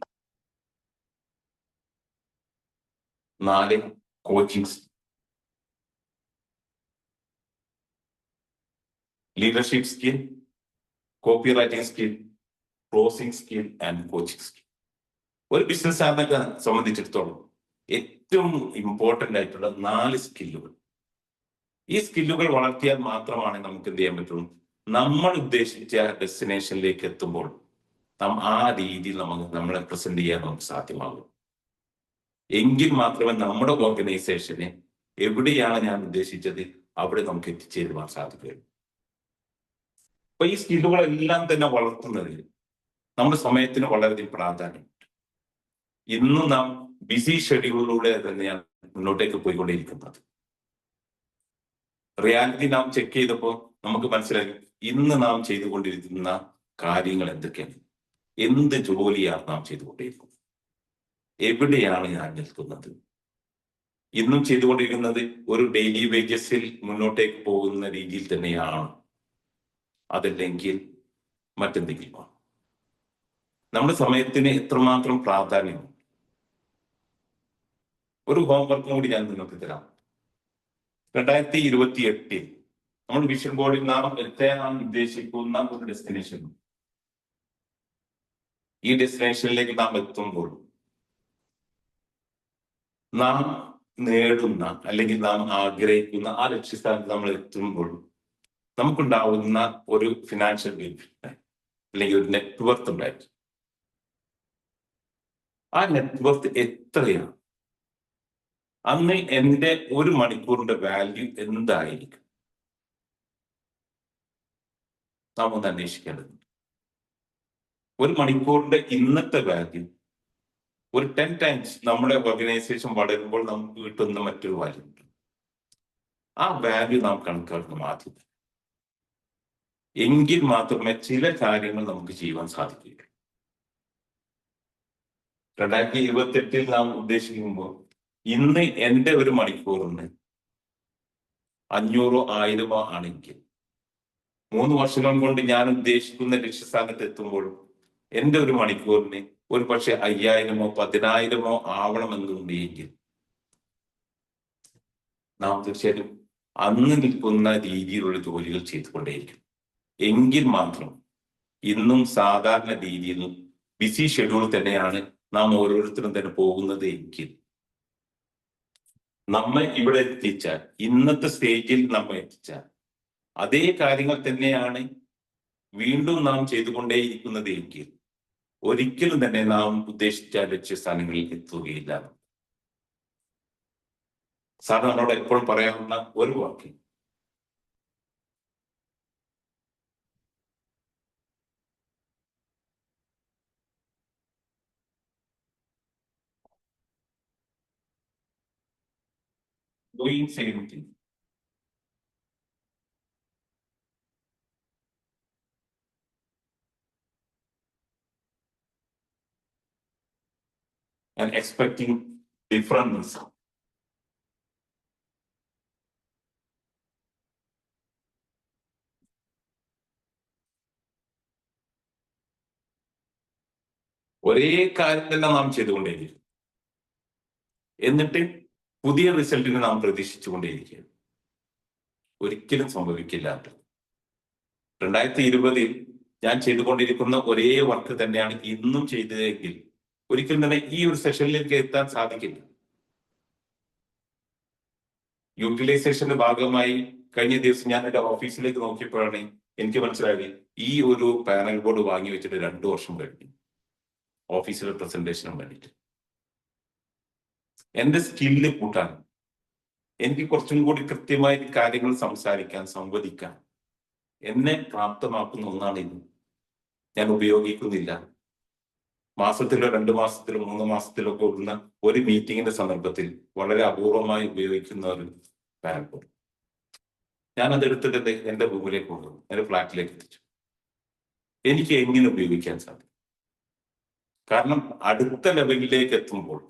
4 coaching skill. Leadership skill, copy writing skill, closing skill and coaching skill. ഒരു ബിസിനസ്സുകാരനൊക്കെ സംബന്ധിച്ചിടത്തോളം ഏറ്റവും ഇമ്പോർട്ടൻ്റ് ആയിട്ടുള്ള 4 സ്കില്ലുകൾ. ഈ സ്കില്ലുകൾ വളർത്തിയാൽ മാത്രമാണ് നമുക്ക് എന്ത് ചെയ്യാൻ പറ്റുള്ളൂ, നമ്മൾ ഉദ്ദേശിച്ച ഡെസ്റ്റിനേഷനിലേക്ക് എത്തുമ്പോൾ ആ രീതിയിൽ നമ്മളെ പ്രസന്റ് ചെയ്യാൻ നമുക്ക് സാധ്യമാകും. എങ്കിൽ മാത്രമേ നമ്മുടെ ഓർഗനൈസേഷനെ എവിടെയാണ് ഞാൻ ഉദ്ദേശിച്ചത് അവിടെ നമുക്ക് എത്തിച്ചേരുവാൻ സാധിക്കുകയുള്ളൂ. അപ്പൊ ഈ സ്കില്ലുകളെല്ലാം തന്നെ വളർത്തുന്നതിൽ നമ്മുടെ സമയത്തിന് വളരെയധികം പ്രാധാന്യമുണ്ട്. ഇന്ന് നാം ബിസി ഷെഡ്യൂളിലൂടെ തന്നെയാണ് മുന്നോട്ടേക്ക് പോയിക്കൊണ്ടിരിക്കുന്നത്. റിയാലിറ്റി നാം ചെക്ക് ചെയ്തപ്പോൾ നമുക്ക് മനസ്സിലായി ഇന്ന് നാം ചെയ്തുകൊണ്ടിരിക്കുന്ന കാര്യങ്ങൾ എന്തൊക്കെയാണ്, എന്ത് ജോലിയാണ് നാം ചെയ്തുകൊണ്ടിരിക്കുന്നത്, എവിടെയാണ് ഞാൻ നിൽക്കുന്നത്, ഇന്നും ചെയ്തുകൊണ്ടിരിക്കുന്നത് ഒരു ഡെയിലി വേജസിൽ മുന്നോട്ടേക്ക് പോകുന്ന രീതിയിൽ തന്നെയാണ്, അതല്ലെങ്കിൽ മറ്റെന്തെങ്കിലും. നമ്മുടെ സമയത്തിന് എത്രമാത്രം പ്രാധാന്യം. ഒരു ഹോംവർക്കും കൂടി ഞാൻ നിങ്ങൾക്ക് തരാം. 2028 നമ്മൾ വിഷൻ ബോർഡിൽ നാം എത്താൻ ഉദ്ദേശിക്കുന്ന ഒരു ഡെസ്റ്റിനേഷൻ, ഈ ഡെസ്റ്റിനേഷനിലേക്ക് നാം എത്തുമ്പോൾ നാം നേടുന്ന അല്ലെങ്കിൽ നാം ആഗ്രഹിക്കുന്ന ആ ലക്ഷ്യസ്ഥാനത്ത് നമ്മൾ എത്തുമ്പോൾ നമുക്കുണ്ടാവുന്ന ഒരു ഫിനാൻഷ്യൽ ബെനിഫിറ്റ് അല്ലെങ്കിൽ ഒരു നെറ്റ്വർത്ത് ഉണ്ടായിരിക്കും. ആ നെറ്റ്വർത്ത് എത്രയാണ്? അന്ന് എൻ്റെ 1 മണിക്കൂറിന്റെ വാല്യൂ എന്തായിരിക്കും? നാം ഒന്ന് അന്വേഷിക്കേണ്ടതുണ്ട്. 1 മണിക്കൂറിന്റെ ഇന്നത്തെ വാല്യൂ ഒരു 10 ടൈംസ് നമ്മുടെ ഓർഗനൈസേഷൻ വളരുമ്പോൾ നമുക്ക് കിട്ടുന്ന മറ്റൊരു വാല്യൂ ഉണ്ട്. ആ വാല്യൂ നാം കണക്കാക്കണം ആദ്യം. എങ്കിൽ മാത്രമേ ചില കാര്യങ്ങൾ നമുക്ക് ചെയ്യുവാൻ സാധിക്കുകയുള്ളൂ. 2028 നാം ഉദ്ദേശിക്കുമ്പോൾ ഇന്ന് എൻ്റെ 1 മണിക്കൂറിന് 500 1000 ആണെങ്കിൽ 3 വർഷം കൊണ്ട് ഞാൻ ഉദ്ദേശിക്കുന്ന ലക്ഷ്യസ്ഥാനത്ത് എത്തുമ്പോൾ എൻ്റെ 1 മണിക്കൂറിന് ഒരു പക്ഷെ 5000 10,000 ആവണമെന്നുണ്ടെങ്കിൽ നാം തീർച്ചയായിട്ടും അന്ന് നിൽക്കുന്ന രീതിയിലുള്ള ജോലികൾ ചെയ്തുകൊണ്ടേയിരിക്കും. എങ്കിൽ മാത്രം ഇന്നും സാധാരണ രീതിയിൽ ബിസി ഷെഡ്യൂൾ തന്നെയാണ് നാം ഓരോരുത്തരും തന്നെ പോകുന്നത് എങ്കിൽ നമ്മെ ഇവിടെ എത്തിച്ചാൽ, ഇന്നത്തെ സ്റ്റേജിൽ നമ്മെ എത്തിച്ചാൽ അതേ കാര്യങ്ങൾ തന്നെയാണ് വീണ്ടും നാം ചെയ്തുകൊണ്ടേയിരിക്കുന്നത് എങ്കിൽ ഒരിക്കലും തന്നെ നാം ഉദ്ദേശിച്ച ലക്ഷ്യസ്ഥാനങ്ങളിൽ എത്തുകയില്ല. സാർ നമ്മളോട് എപ്പോഴും പറയാവുന്ന ഒരു വാക്ക്, doing same thing. And expecting different results. ഒരേ കാര്യം തന്നെ നാം ചെയ്തുകൊണ്ടേയിരിക്കും, എന്നിട്ട് പുതിയ റിസൾട്ടിന് നാം പ്രതീക്ഷിച്ചുകൊണ്ടേയിരിക്കുക. ഒരിക്കലും സംഭവിക്കില്ല. 2020 ഞാൻ ചെയ്തുകൊണ്ടിരിക്കുന്ന ഒരേ വർക്ക് തന്നെയാണ് ഇന്നും ചെയ്തതെങ്കിൽ ഒരിക്കലും തന്നെ ഈ ഒരു സെഷനിലേക്ക് എത്താൻ സാധിക്കില്ല. യൂട്ടിലൈസേഷന്റെ ഭാഗമായി കഴിഞ്ഞ ദിവസം ഞാൻ എൻ്റെ ഓഫീസിലേക്ക് നോക്കിയപ്പോഴാണ് എനിക്ക് മനസ്സിലായത് ഈ ഒരു പാനൽ ബോർഡ് വാങ്ങി വെച്ചിട്ട് 2 വർഷം കഴിഞ്ഞു ഓഫീസിലെ പ്രസന്റേഷനും വേണ്ടിയിട്ട്. എൻ്റെ സ്കില്ല് കൂട്ടാൻ, എനിക്ക് കുറച്ചും കൂടി കൃത്യമായി കാര്യങ്ങൾ സംസാരിക്കാൻ, സംവദിക്കാൻ എന്നെ പ്രാപ്തമാക്കുന്ന ഒന്നാണ് ഇത്. ഞാൻ ഉപയോഗിക്കുന്നില്ല. മാസത്തിലോ 2 മാസത്തിലോ 3 മാസത്തിലോ ഒക്കെ ഉള്ള ഒരു മീറ്റിങ്ങിന്റെ സന്ദർഭത്തിൽ വളരെ അപൂർവമായി ഉപയോഗിക്കുന്ന ഒരു പാനൽ ബോർഡ് ഞാൻ അതെടുത്തിട്ട് എൻ്റെ റൂമിലേക്ക് കൊണ്ടുവന്നു, എൻ്റെ ഫ്ലാറ്റിലേക്ക് എത്തിച്ചു. എനിക്ക് എങ്ങനെ ഉപയോഗിക്കാൻ സാധിക്കും? കാരണം അടുത്ത ലെവലിലേക്ക് എത്തുമ്പോൾ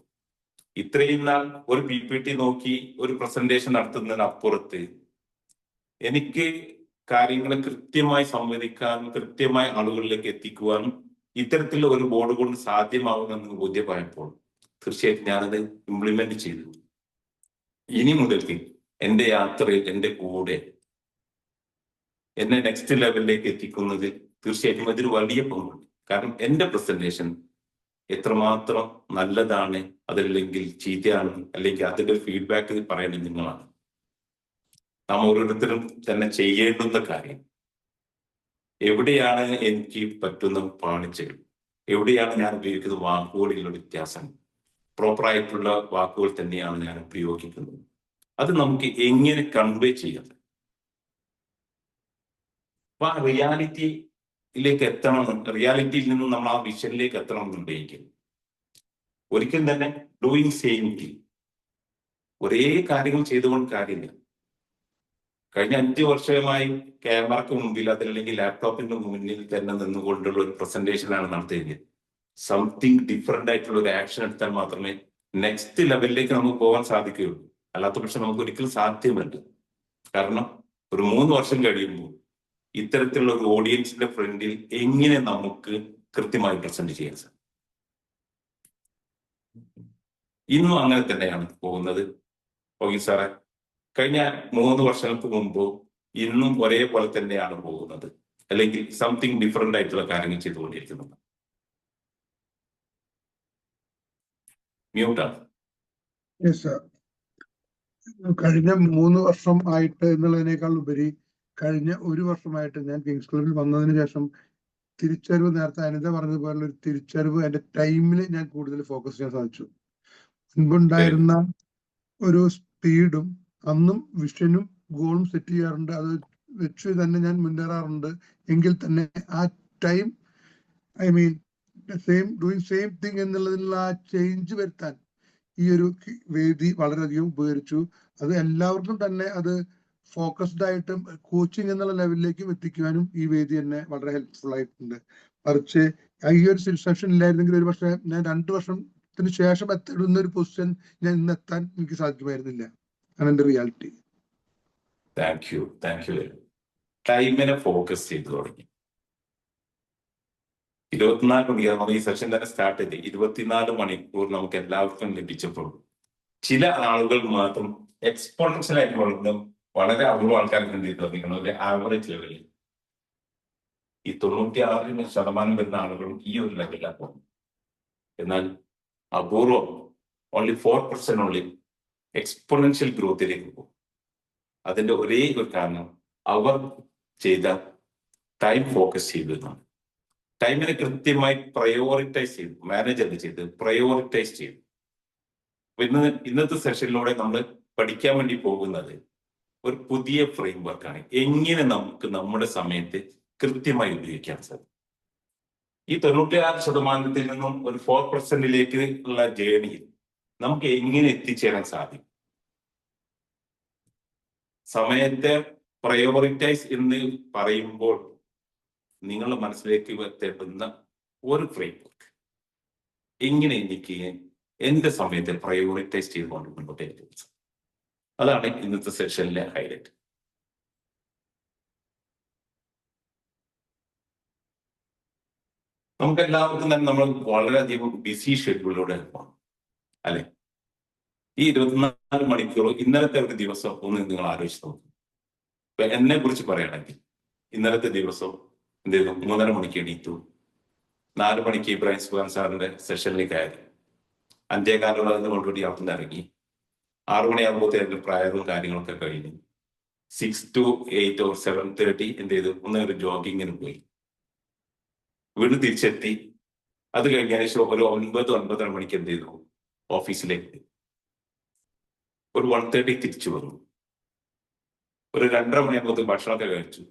ഇത്രയും നാൾ ഒരു PPT നോക്കി ഒരു പ്രസന്റേഷൻ നടത്തുന്നതിനപ്പുറത്ത് എനിക്ക് കാര്യങ്ങളെ കൃത്യമായി സംവദിക്കാനും കൃത്യമായി ആളുകളിലേക്ക് എത്തിക്കുവാനും ഇത്തരത്തിലുള്ള ഒരു ബോർഡ് കൊണ്ട് സാധ്യമാവുമെന്ന് ബോധ്യമായപ്പോൾ തീർച്ചയായിട്ടും ഞാനത് ഇംപ്ലിമെന്റ് ചെയ്തു. ഇനി മുതൽക്ക് എൻ്റെ യാത്രയിൽ എൻ്റെ കൂടെ എന്നെ നെക്സ്റ്റ് ലെവലിലേക്ക് എത്തിക്കുന്നതിൽ തീർച്ചയായിട്ടും അതൊരു വലിയ പങ്കുണ്ട്. കാരണം എൻ്റെ പ്രസന്റേഷൻ എത്രമാത്രം നല്ലതാണ്, അതല്ലെങ്കിൽ ചീത്തയാണ്, അല്ലെങ്കിൽ അതിന്റെ ഫീഡ്ബാക്ക് പറയേണ്ടത് നിങ്ങളാണ്. നാം ഓരോരുത്തരും തന്നെ ചെയ്യേണ്ടുന്ന കാര്യം, എവിടെയാണ് എനിക്ക് പറ്റുന്ന പാളിച്ചകൾ, എവിടെയാണ് ഞാൻ ഉപയോഗിക്കുന്ന വാക്കുകളിലുള്ള വ്യത്യാസം, പ്രോപ്പറായിട്ടുള്ള വാക്കുകൾ തന്നെയാണ് ഞാൻ ഉപയോഗിക്കുന്നത്, അത് നമുക്ക് എങ്ങനെ കൺവേ ചെയ്യാം. അപ്പൊ ആ റിയാലിറ്റിയിലേക്ക് എത്തണം, റിയാലിറ്റിയിൽ നിന്നും നമ്മൾ ആ വിഷനിലേക്ക് എത്തണം എന്നുണ്ടെങ്കിൽ ഒരിക്കലും തന്നെ ഡൂയിങ് സെയിം തിങ്, ഒരേ കാര്യങ്ങൾ ചെയ്തുകൊണ്ട് കാര്യമില്ല. കഴിഞ്ഞ 5 വർഷമായി ക്യാമറക്ക് മുമ്പിൽ അതല്ലെങ്കിൽ ലാപ്ടോപ്പിന്റെ മുന്നിൽ തന്നെ നിന്നുകൊണ്ടുള്ള ഒരു പ്രസന്റേഷനാണ് നടത്തിയത്. സംതിങ് ഡിഫറെന്റ് ആയിട്ടുള്ള ഒരു ആക്ഷൻ എടുത്താൽ മാത്രമേ നെക്സ്റ്റ് ലെവലിലേക്ക് നമുക്ക് പോകാൻ സാധിക്കുകയുള്ളൂ. അല്ലാത്ത പക്ഷെ നമുക്ക് ഒരിക്കലും സാധ്യമല്ല. കാരണം ഒരു 3 വർഷം കഴിയുമ്പോൾ ഇത്തരത്തിലുള്ള ഒരു ഓഡിയൻസിന്റെ ഫ്രണ്ടിൽ എങ്ങനെ നമുക്ക് കൃത്യമായി പ്രസന്റ് ചെയ്യാൻ സാധിക്കും? ഇന്നും അങ്ങനെ തന്നെയാണ് പോകുന്നത്. ഓക്കെ സാറേ, കഴിഞ്ഞ 3 വർഷങ്ങൾക്ക് മുമ്പ് ഇന്നും ഒരേപോലെ തന്നെയാണ് പോകുന്നത്, അല്ലെങ്കിൽ സംതിങ് ഡിഫറെന്റ് ആയിട്ടുള്ള കാര്യങ്ങൾ ചെയ്തുകൊണ്ടിരിക്കുന്നത്? മ്യൂട്ടാണ്. Yes sir. കഴിഞ്ഞ 3 വർഷം ആയിട്ട് എന്നുള്ളതിനേക്കാൾ ഉപരി കഴിഞ്ഞ 1 വർഷമായിട്ട് ഞാൻ കിങ്സ് ക്ലബിൽ വന്നതിന് ശേഷം തിരിച്ചറിവ്, നേരത്തെ അനിത പറഞ്ഞതുപോലെ ഒരു തിരിച്ചറിവ്, എന്റെ ടൈമിൽ ഞാൻ കൂടുതൽ ഫോക്കസ് ചെയ്യാൻ സാധിച്ചു. മുൻപുണ്ടായിരുന്ന ഒരു സ്പീഡും അന്നും വിഷനും ഗോളും സെറ്റ് ചെയ്യാറുണ്ട്, അത് വെച്ച് തന്നെ ഞാൻ മുന്നേറാറുണ്ട്. എങ്കിൽ തന്നെ ആ time, I mean same thing എന്നുള്ളതിനുള്ള ആ ചേഞ്ച് വരുത്താൻ ഈ ഒരു വേദി വളരെയധികം ഉപകരിച്ചു. അത് എല്ലാവർക്കും തന്നെ അത് ഫോക്കസ്ഡ് ആയിട്ടും കോച്ചിങ് എന്നുള്ള ലെവലിലേക്കും എത്തിക്കുവാനും ഈ വേദി എന്നെ വളരെ ഹെൽപ്ഫുൾ ആയിട്ടുണ്ട്. മറിച്ച് ഈ ഒരു സെഷൻ ഇല്ലായിരുന്നെങ്കിൽ ഒരു പക്ഷേ ഞാൻ 2 വർഷത്തിന് ശേഷം എത്തിടുന്ന ഒരു പൊസിഷൻ ഞാൻ ഇന്ന് എത്താൻ എനിക്ക് സാധിക്കുമായിരുന്നില്ല. ആണ് എന്റെ റിയാലിറ്റി. Thank you. ടൈമിനെ ഫോക്കസ് ചെയ്തു തുടങ്ങി. 24 മണിക്കൂർ നമ്മൾ ഈ സെഷൻ തന്നെ സ്റ്റാർട്ട് ചെയ്ത് 24 മണിക്കൂർ നമുക്ക് എല്ലാവർക്കും ലഭിച്ചപ്പോൾ ചില ആളുകൾ മാത്രം എക്സ്പോണൻഷ്യൽ ആയിട്ട് വളർന്നു, വളരെ അപൂർവ ആൾക്കാർക്ക് എന്ത് ചെയ്ത് തുടങ്ങിക്കണം, ഒരു ആവറേജ് ലെവലിൽ. ഈ 96% വരുന്ന ആളുകളും ഈ ഒരു ലെവലിലാണ് പോകുന്നത്. എന്നാൽ അപൂർവം ഓൺലി 4% എക്സ്പോണൻഷ്യൽ ഗ്രോത്തിലേക്ക് പോകും. അതിന്റെ ഒരേ ഒരു കാരണം അവർ ചെയ്ത ടൈം ഫോക്കസ് ചെയ്തതാണ്. ടൈമിനെ കൃത്യമായി പ്രയോറിറ്റൈസ് ചെയ്തു, മാനേജർ ചെയ്ത് പ്രയോറിറ്റൈസ് ചെയ്തു. ഇന്നത്തെ സെഷനിലൂടെ നമ്മൾ പഠിക്കാൻ വേണ്ടി പോകുന്നത് ഒരു പുതിയ ഫ്രെയിം വർക്കാണ്. എങ്ങനെ നമുക്ക് നമ്മുടെ സമയത്ത് കൃത്യമായി ഉപയോഗിക്കാൻ സാധിക്കും. ഈ 96% നിന്നും ഒരു 4%ലേക്ക് ഉള്ള ജേണിയിൽ നമുക്ക് എങ്ങനെ എത്തിച്ചേരാൻ സാധിക്കും? സമയത്തെ പ്രയോറിറ്റൈസ് എന്ന് പറയുമ്പോൾ നിങ്ങളുടെ മനസ്സിലേക്ക് എത്തേണ്ടുന്ന ഒരു ഫ്രെയിം വർക്ക്, എങ്ങനെ എനിക്ക് എന്റെ സമയത്തെ പ്രയോറിറ്റൈസ് ചെയ്തുകൊണ്ട് മുന്നോട്ടേക്ക് പോകുന്നത്, അതാണ് ഇന്നത്തെ സെഷനിലെ ഹൈലൈറ്റ്. നമുക്ക് എല്ലാവർക്കും തന്നെ നമ്മൾ വളരെയധികം ബിസി ഷെഡ്യൂളിലൂടെ പോകണം, അല്ലെ? ഈ 24 മണിക്കൂർ ഇന്നലത്തെ ഒരു ദിവസം ഒന്ന് നിങ്ങൾ ആലോചിച്ച് നോക്കും. ഇപ്പൊ എന്നെ കുറിച്ച് പറയുകയാണെങ്കിൽ ഇന്നലത്തെ ദിവസം എന്ത് ചെയ്തു? 3:30 മണിക്ക് എണീറ്റു, 4 മണിക്ക് ഇബ്രാഹിം സുബാൻ സാറിന്റെ സെഷനിലേക്ക് ആയിരുന്നു, 5:15 കൊണ്ടുകൂടി അവിടെ നിന്ന് ഇറങ്ങി, 6 മണിയാകുമ്പോഴത്തേക്ക് പ്രായവും കാര്യങ്ങളൊക്കെ കഴിഞ്ഞു. 6 to 8 or 7:30 എന്ത് ചെയ്തു? ഒരു ജോഗിങ്ങിന് പോയി, വീണ്ടും തിരിച്ചെത്തി. അത് കഴിഞ്ഞതിന് ശേഷം ഒരു 9-9:30 മണിക്ക് എന്ത് ചെയ്തു? ഓഫീസിലേക്ക്. ഒരു 1:30 തിരിച്ചു വന്നു. ഒരു 2:30 മണിയാകുമ്പോഴത്തേക്ക് ഭക്ഷണമൊക്കെ കഴിച്ചു.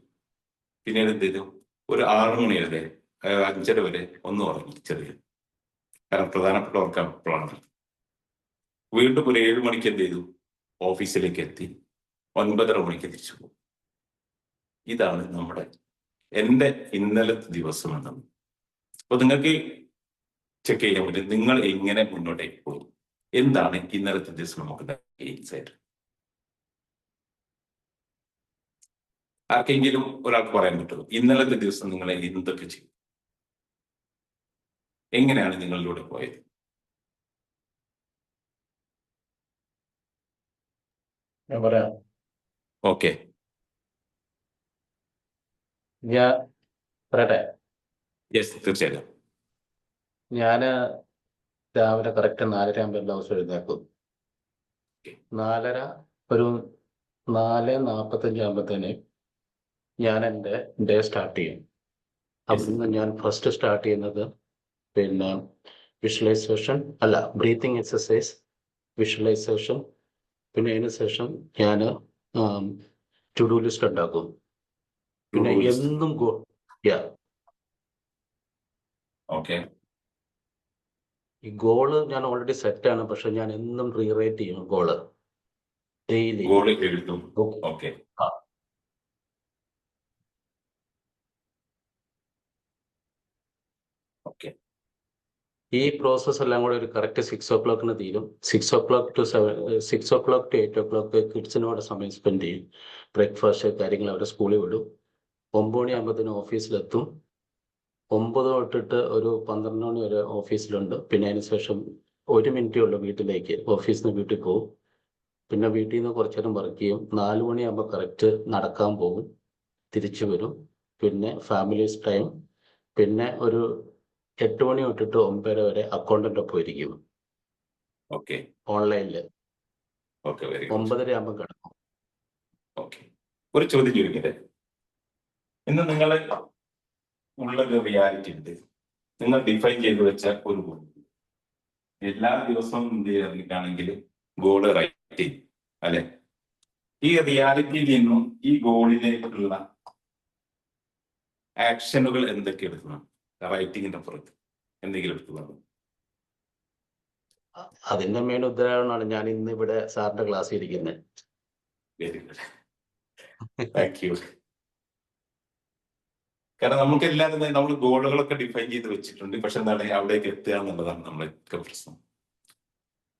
പിന്നീട് എന്ത് ചെയ്തു? ഒരു 6 മണി വരെ 5:30 വരെ ഒന്ന് ഉറങ്ങി ചെറിയ, കാരണം പ്രധാനപ്പെട്ട ഉറക്കം അപ്പോഴാണ്. വീണ്ടും ഒരു 7 മണിക്ക് എന്ത് ചെയ്തു? ഓഫീസിലേക്ക് എത്തി. 9:30 മണിക്ക് തിരിച്ചു പോകും. ഇതാണ് എൻ്റെ ഇന്നലത്തെ ദിവസം എന്നത്. അപ്പൊ നിങ്ങൾക്ക് ചെക്ക് ചെയ്യാൻ പറ്റും നിങ്ങൾ എങ്ങനെ മുന്നോട്ടേക്ക് പോകും, എന്താണ് ഇന്നലത്തെ ദിവസം നമുക്ക് ഇൻസൈറ്റ്. ആർക്കെങ്കിലും ഒരാൾക്ക് പറയാൻ പറ്റുമോ ഇന്നലത്തെ ദിവസം നിങ്ങൾ എന്തൊക്കെ ചെയ്യും, എങ്ങനെയാണ് നിങ്ങളിലൂടെ പോയത്? ഞാൻ പറയാം. ഓക്കെ, ഞാൻ പറയട്ടെ. യെസ്, തീർച്ചയായിട്ടും. ഞാന് രാവിലെ കറക്റ്റ് 4:30 ആകുമ്പോൾ എല്ലാ ദിവസവും എഴുന്നേക്കും. 4:30 ഒരു 4:45 ആകുമ്പോഴത്തേന് ഞാൻ എൻ്റെ ഡേ സ്റ്റാർട്ട് ചെയ്യും. അവിടുന്ന് ഞാൻ ഫസ്റ്റ് സ്റ്റാർട്ട് ചെയ്യുന്നത് പിന്നെ വിഷ്വലൈസേഷൻ അല്ല ബ്രീത്തിങ് എക്സസൈസ്, വിഷ്വലൈസേഷൻ. പിന്നെ അതിന് ശേഷം ഞാൻ ടു ഡു ലിസ്റ്റ് ഉണ്ടാക്കും. പിന്നെ എന്നും ഓക്കെ, ഈ ഗോള് ഞാൻ ഓൾറെഡി സെറ്റാണ്, പക്ഷെ ഞാൻ എന്നും റീറൈറ്റ് ചെയ്യും ഗോള് ഡെയിലി. ഗോൾ എഴുതും. Okay, okay. ഈ പ്രോസസ്സ് എല്ലാം കൂടെ ഒരു കറക്റ്റ് 6 o'clock തീരും. 6 o'clock to 8 o'clock കിഡ്സിനോട് സമയം സ്പെൻഡ് ചെയ്യും. ബ്രേക്ക്ഫാസ്റ്റ് കാര്യങ്ങൾ അവരെ സ്കൂളിൽ വിടും. 9 മണിയാകുമ്പോഴത്തേനും ഓഫീസിലെത്തും. 9 തൊട്ടിട്ട് ഒരു 12 മണി വരെ ഓഫീസിലുണ്ട്. പിന്നെ അതിന് ശേഷം 1 മിനിറ്റേ ഉള്ളൂ വീട്ടിലേക്ക്. ഓഫീസിൽ നിന്ന് വീട്ടിൽ പോകും. പിന്നെ വീട്ടിൽ നിന്ന് കുറച്ചു നേരം വർക്ക് ചെയ്യും. 4 മണിയാകുമ്പോൾ കറക്റ്റ് നടക്കാൻ പോകും. തിരിച്ചു വരും. പിന്നെ ഫാമിലീസ് ടൈം. പിന്നെ ഒരു 8 മണി തൊട്ടിട്ട് 9 വരെ അക്കൗണ്ടന്റ് ഒപ്പം ഇരിക്കും ഓക്കെ ഓൺലൈനിൽ. Okay, very good. 9:30 ആകുമ്പോൾ കിടക്കും. ഓക്കെ, ഒരു ചോദ്യം ചോദിക്കട്ടെ. ഇന്ന് നിങ്ങളെ ഉള്ളൊരു റിയാലിറ്റി ഉണ്ട്. നിങ്ങൾ ഡിഫൈൻ ചെയ്ത് വെച്ച ഒരു ഗോൾ എല്ലാ ദിവസവും എന്ത് ചെയ്യുകയാണെങ്കിൽ ഗോള് റൈറ്റ് ചെയ്യും അല്ലെ? ഈ റിയാലിറ്റിയിൽ നിന്നും ഈ ഗോളിലേക്കുള്ള ആക്ഷനുകൾ എന്തൊക്കെ എടുക്കണം? റൈറ്റിങ്ങിന്റെ പുറത്ത് എന്തെങ്കിലും എടുക്കണം? അതിന്റെ മെയിൻ ഉദാഹരണമാണ് ഞാൻ ഇന്ന് ഇവിടെ സാറിന്റെ ക്ലാസ്സിൽ ഇരിക്കുന്നത്. Very good, thank you. കാരണം നമുക്ക് എല്ലാവരും നമ്മൾ ഗോളുകളൊക്കെ ഡിഫൈൻ ചെയ്ത് വെച്ചിട്ടുണ്ട്. പക്ഷെ എന്താണ് അവിടേക്ക് എത്തുക എന്നുള്ളതാണ് നമ്മളൊക്കെ പ്രശ്നം.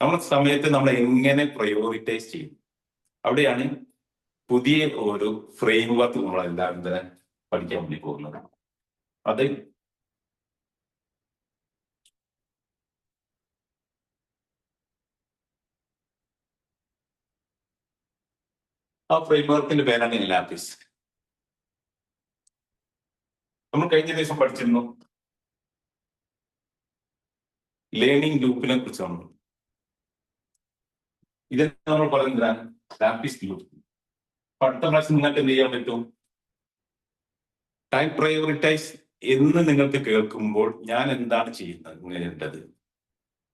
നമ്മുടെ സമയത്ത് നമ്മൾ എങ്ങനെ പ്രയോറിറ്റൈസ് ചെയ്യും, അവിടെയാണ് പുതിയ ഒരു ഫ്രെയിം വർക്ക് നമ്മളെല്ലാവരും തന്നെ പഠിക്കാൻ വേണ്ടി പോകുന്നത്. അത് ആ ഫ്രെയിം വർക്കിന്റെ പേരാണ് ലാപ്പിസ്. നമ്മൾ കഴിഞ്ഞ ദിവസം പഠിച്ചിരുന്നു ലേണിംഗ് ലൂപ്പിനെ കുറിച്ചാണ്. ഇതിന് നമ്മൾ പറയുന്നതാണ് ലാപ്പിസ് ലൂപ്പ്. അടുത്ത പ്രാവശ്യം നിങ്ങൾക്ക് എന്ത് ചെയ്യാൻ പറ്റും? ടൈം പ്രയോറിറ്റൈസ് എന്ന് നിങ്ങൾക്ക് കേൾക്കുമ്പോൾ ഞാൻ എന്താണ് ചെയ്യുന്നത്,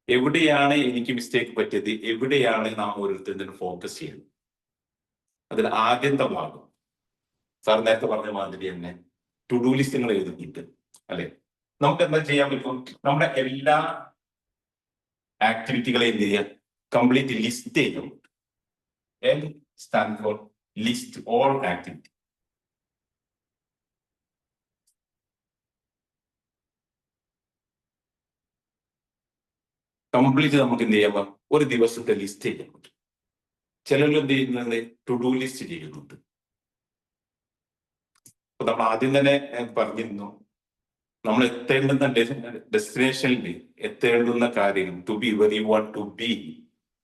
എവിടെയാണ് എനിക്ക് മിസ്റ്റേക്ക് പറ്റിയത്, എവിടെയാണ് നാം ഓരോരുത്തരും ഫോക്കസ് ചെയ്യുന്നത്. അതിൽ ആദ്യത്തെ ഭാഗം സാർ നേരത്തെ പറഞ്ഞ മാതിരി തന്നെ ടു ഡു ലിസ്റ്റുകൾ എഴുതിയിട്ട് അല്ലെ, നമുക്ക് എന്താ ചെയ്യാൻ പറ്റും? നമ്മുടെ എല്ലാ ആക്ടിവിറ്റികളെയും എന്ത് ചെയ്യാം? കംപ്ലീറ്റ് ലിസ്റ്റ് ചെയ്യും. Stand for list all activity. Complete നമുക്ക് എന്ത് ചെയ്യാൻ പറ്റും? ഒരു ദിവസത്തെ ലിസ്റ്റ് ചെയ്യാൻ പറ്റും. ചിലർ എന്ത് ചെയ്യുന്നത് ടു ഡു ലിസ്റ്റ് ചെയ്യുന്നുണ്ട്. അപ്പൊ നമ്മൾ ആദ്യം തന്നെ പറഞ്ഞിരുന്നു, നമ്മൾ എത്തേണ്ടുന്ന ഡെസ്റ്റിനേഷനിൽ എത്തേണ്ടുന്ന കാര്യങ്ങൾ to be where you want to be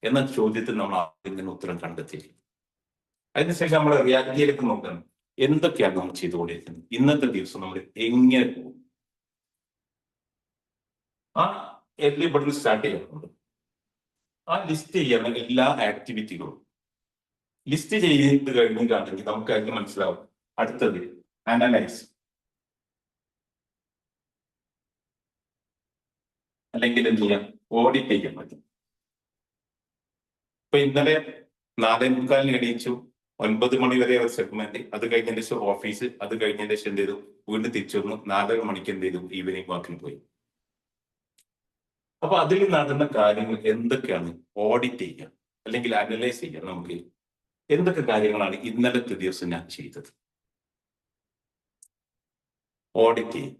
എന്ന ചോദ്യത്തിന് നമ്മൾ ആദ്യം തന്നെ ഉത്തരം കണ്ടെത്തി. അതിനുശേഷം നമ്മൾ റിയാലിറ്റിയിലേക്ക് നോക്കണം, എന്തൊക്കെയാണ് നമ്മൾ ചെയ്തുകൊണ്ടിരിക്കുന്നത്, ഇന്നത്തെ ദിവസം നമ്മൾ എങ്ങനെ പോകും. ആ എല്ലാം ഇവിടെ സ്റ്റാർട്ട് ചെയ്യുന്നുണ്ട്. ആ ലിസ്റ്റ് ചെയ്യണം എല്ലാ ആക്ടിവിറ്റികളും. ലിസ്റ്റ് ചെയ്ത് കഴിഞ്ഞിട്ടാണെങ്കിൽ നമുക്ക് അതിന് മനസ്സിലാവും. അടുത്തത് അനലൈസ്, അല്ലെങ്കിൽ എന്ത് ചെയ്യാം? ഓഡിറ്റ് ചെയ്യാൻ പറ്റും. ഇപ്പൊ ഇന്നലെ 4:45 എണീച്ചു, 9 മണി വരെ ഒരു സെഗ്മെന്റ്, അത് കഴിഞ്ഞതിന് ശേഷം ഓഫീസ്, അത് കഴിഞ്ഞതിന് ശേഷം എന്ത് ചെയ്തു? വീണ്ടും തിരിച്ചു വന്നു. 4:30 മണിക്ക് എന്ത് ചെയ്തു? ഈവനിങ് വാക്കിന് പോയി. അപ്പൊ അതിൽ നടന്ന കാര്യങ്ങൾ എന്തൊക്കെയാണ് ഓഡിറ്റ് ചെയ്യുക അല്ലെങ്കിൽ അനലൈസ് ചെയ്യുക. നമുക്ക് എന്തൊക്കെ കാര്യങ്ങളാണ് ഇന്നലത്തെ ദിവസം ഞാൻ ചെയ്തത്, ഓഡിറ്റ് ചെയ്യും.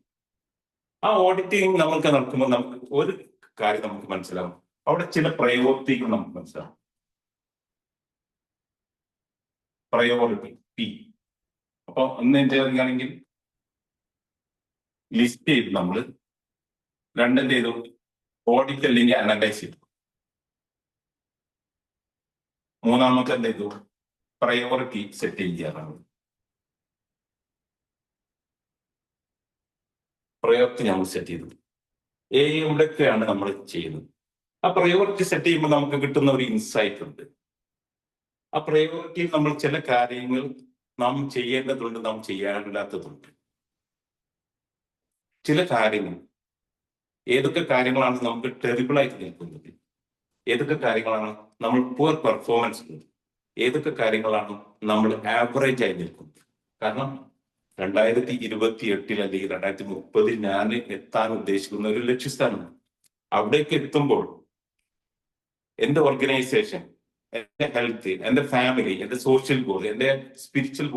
ആ ഓഡിറ്റിങ് നമുക്ക് നടക്കുമ്പോൾ നമുക്ക് ഒരു കാര്യം നമുക്ക് മനസ്സിലാവും, അവിടെ ചില പ്രയോറിറ്റികൾ നമുക്ക് മനസ്സിലാവും. Priority P. അപ്പൊ ഒന്ന് ചെയ്യുകയാണെങ്കിൽ ലിസ്റ്റ് ചെയ്തു, നമ്മൾ രണ്ടും ചെയ്തു ഓഡിറ്റ് അല്ലെങ്കിൽ അനലൈസ് ചെയ്തു. മൂന്നാമത്തെ എന്ത് ചെയ്തു? പ്രയോറിറ്റി സെറ്റ് ചെയ്യാറാണ്. പ്രയോറിറ്റി നമ്മൾ സെറ്റ് ചെയ്തു. എവിടെയൊക്കെയാണ് നമ്മൾ ചെയ്യുന്നത്. ആ പ്രയോറിറ്റി സെറ്റ് ചെയ്യുമ്പോൾ നമുക്ക് കിട്ടുന്ന ഒരു ഇൻസൈറ്റ് ഉണ്ട്. ആ പ്രയോറിറ്റിയിൽ നമ്മൾ ചില കാര്യങ്ങൾ നാം ചെയ്യേണ്ടതുണ്ട്, നാം ചെയ്യാനില്ലാത്തതുണ്ട്. ചില കാര്യങ്ങൾ, ഏതൊക്കെ കാര്യങ്ങളാണ് നമുക്ക് ടെറിബിൾ ആയിട്ട് നിൽക്കുന്നത്, ഏതൊക്കെ കാര്യങ്ങളാണ് നമ്മൾ പുവർ പെർഫോമൻസ് ഉണ്ട്, ഏതൊക്കെ കാര്യങ്ങളാണ് നമ്മൾ ആവറേജ് ആയി നിൽക്കുന്നത്. കാരണം 2028 അല്ലെങ്കിൽ 2030 ഞാൻ എത്താൻ ഉദ്ദേശിക്കുന്ന ഒരു ലക്ഷ്യസ്ഥാനമാണ്. അവിടേക്ക് എത്തുമ്പോൾ എന്റെ ഓർഗനൈസേഷൻ, എന്റെ ഹെൽത്ത്, എന്റെ ഫാമിലി, എന്റെ സോഷ്യൽ ഗോൾ, എന്റെ സ്പിരിച്വൽ ഗോൾ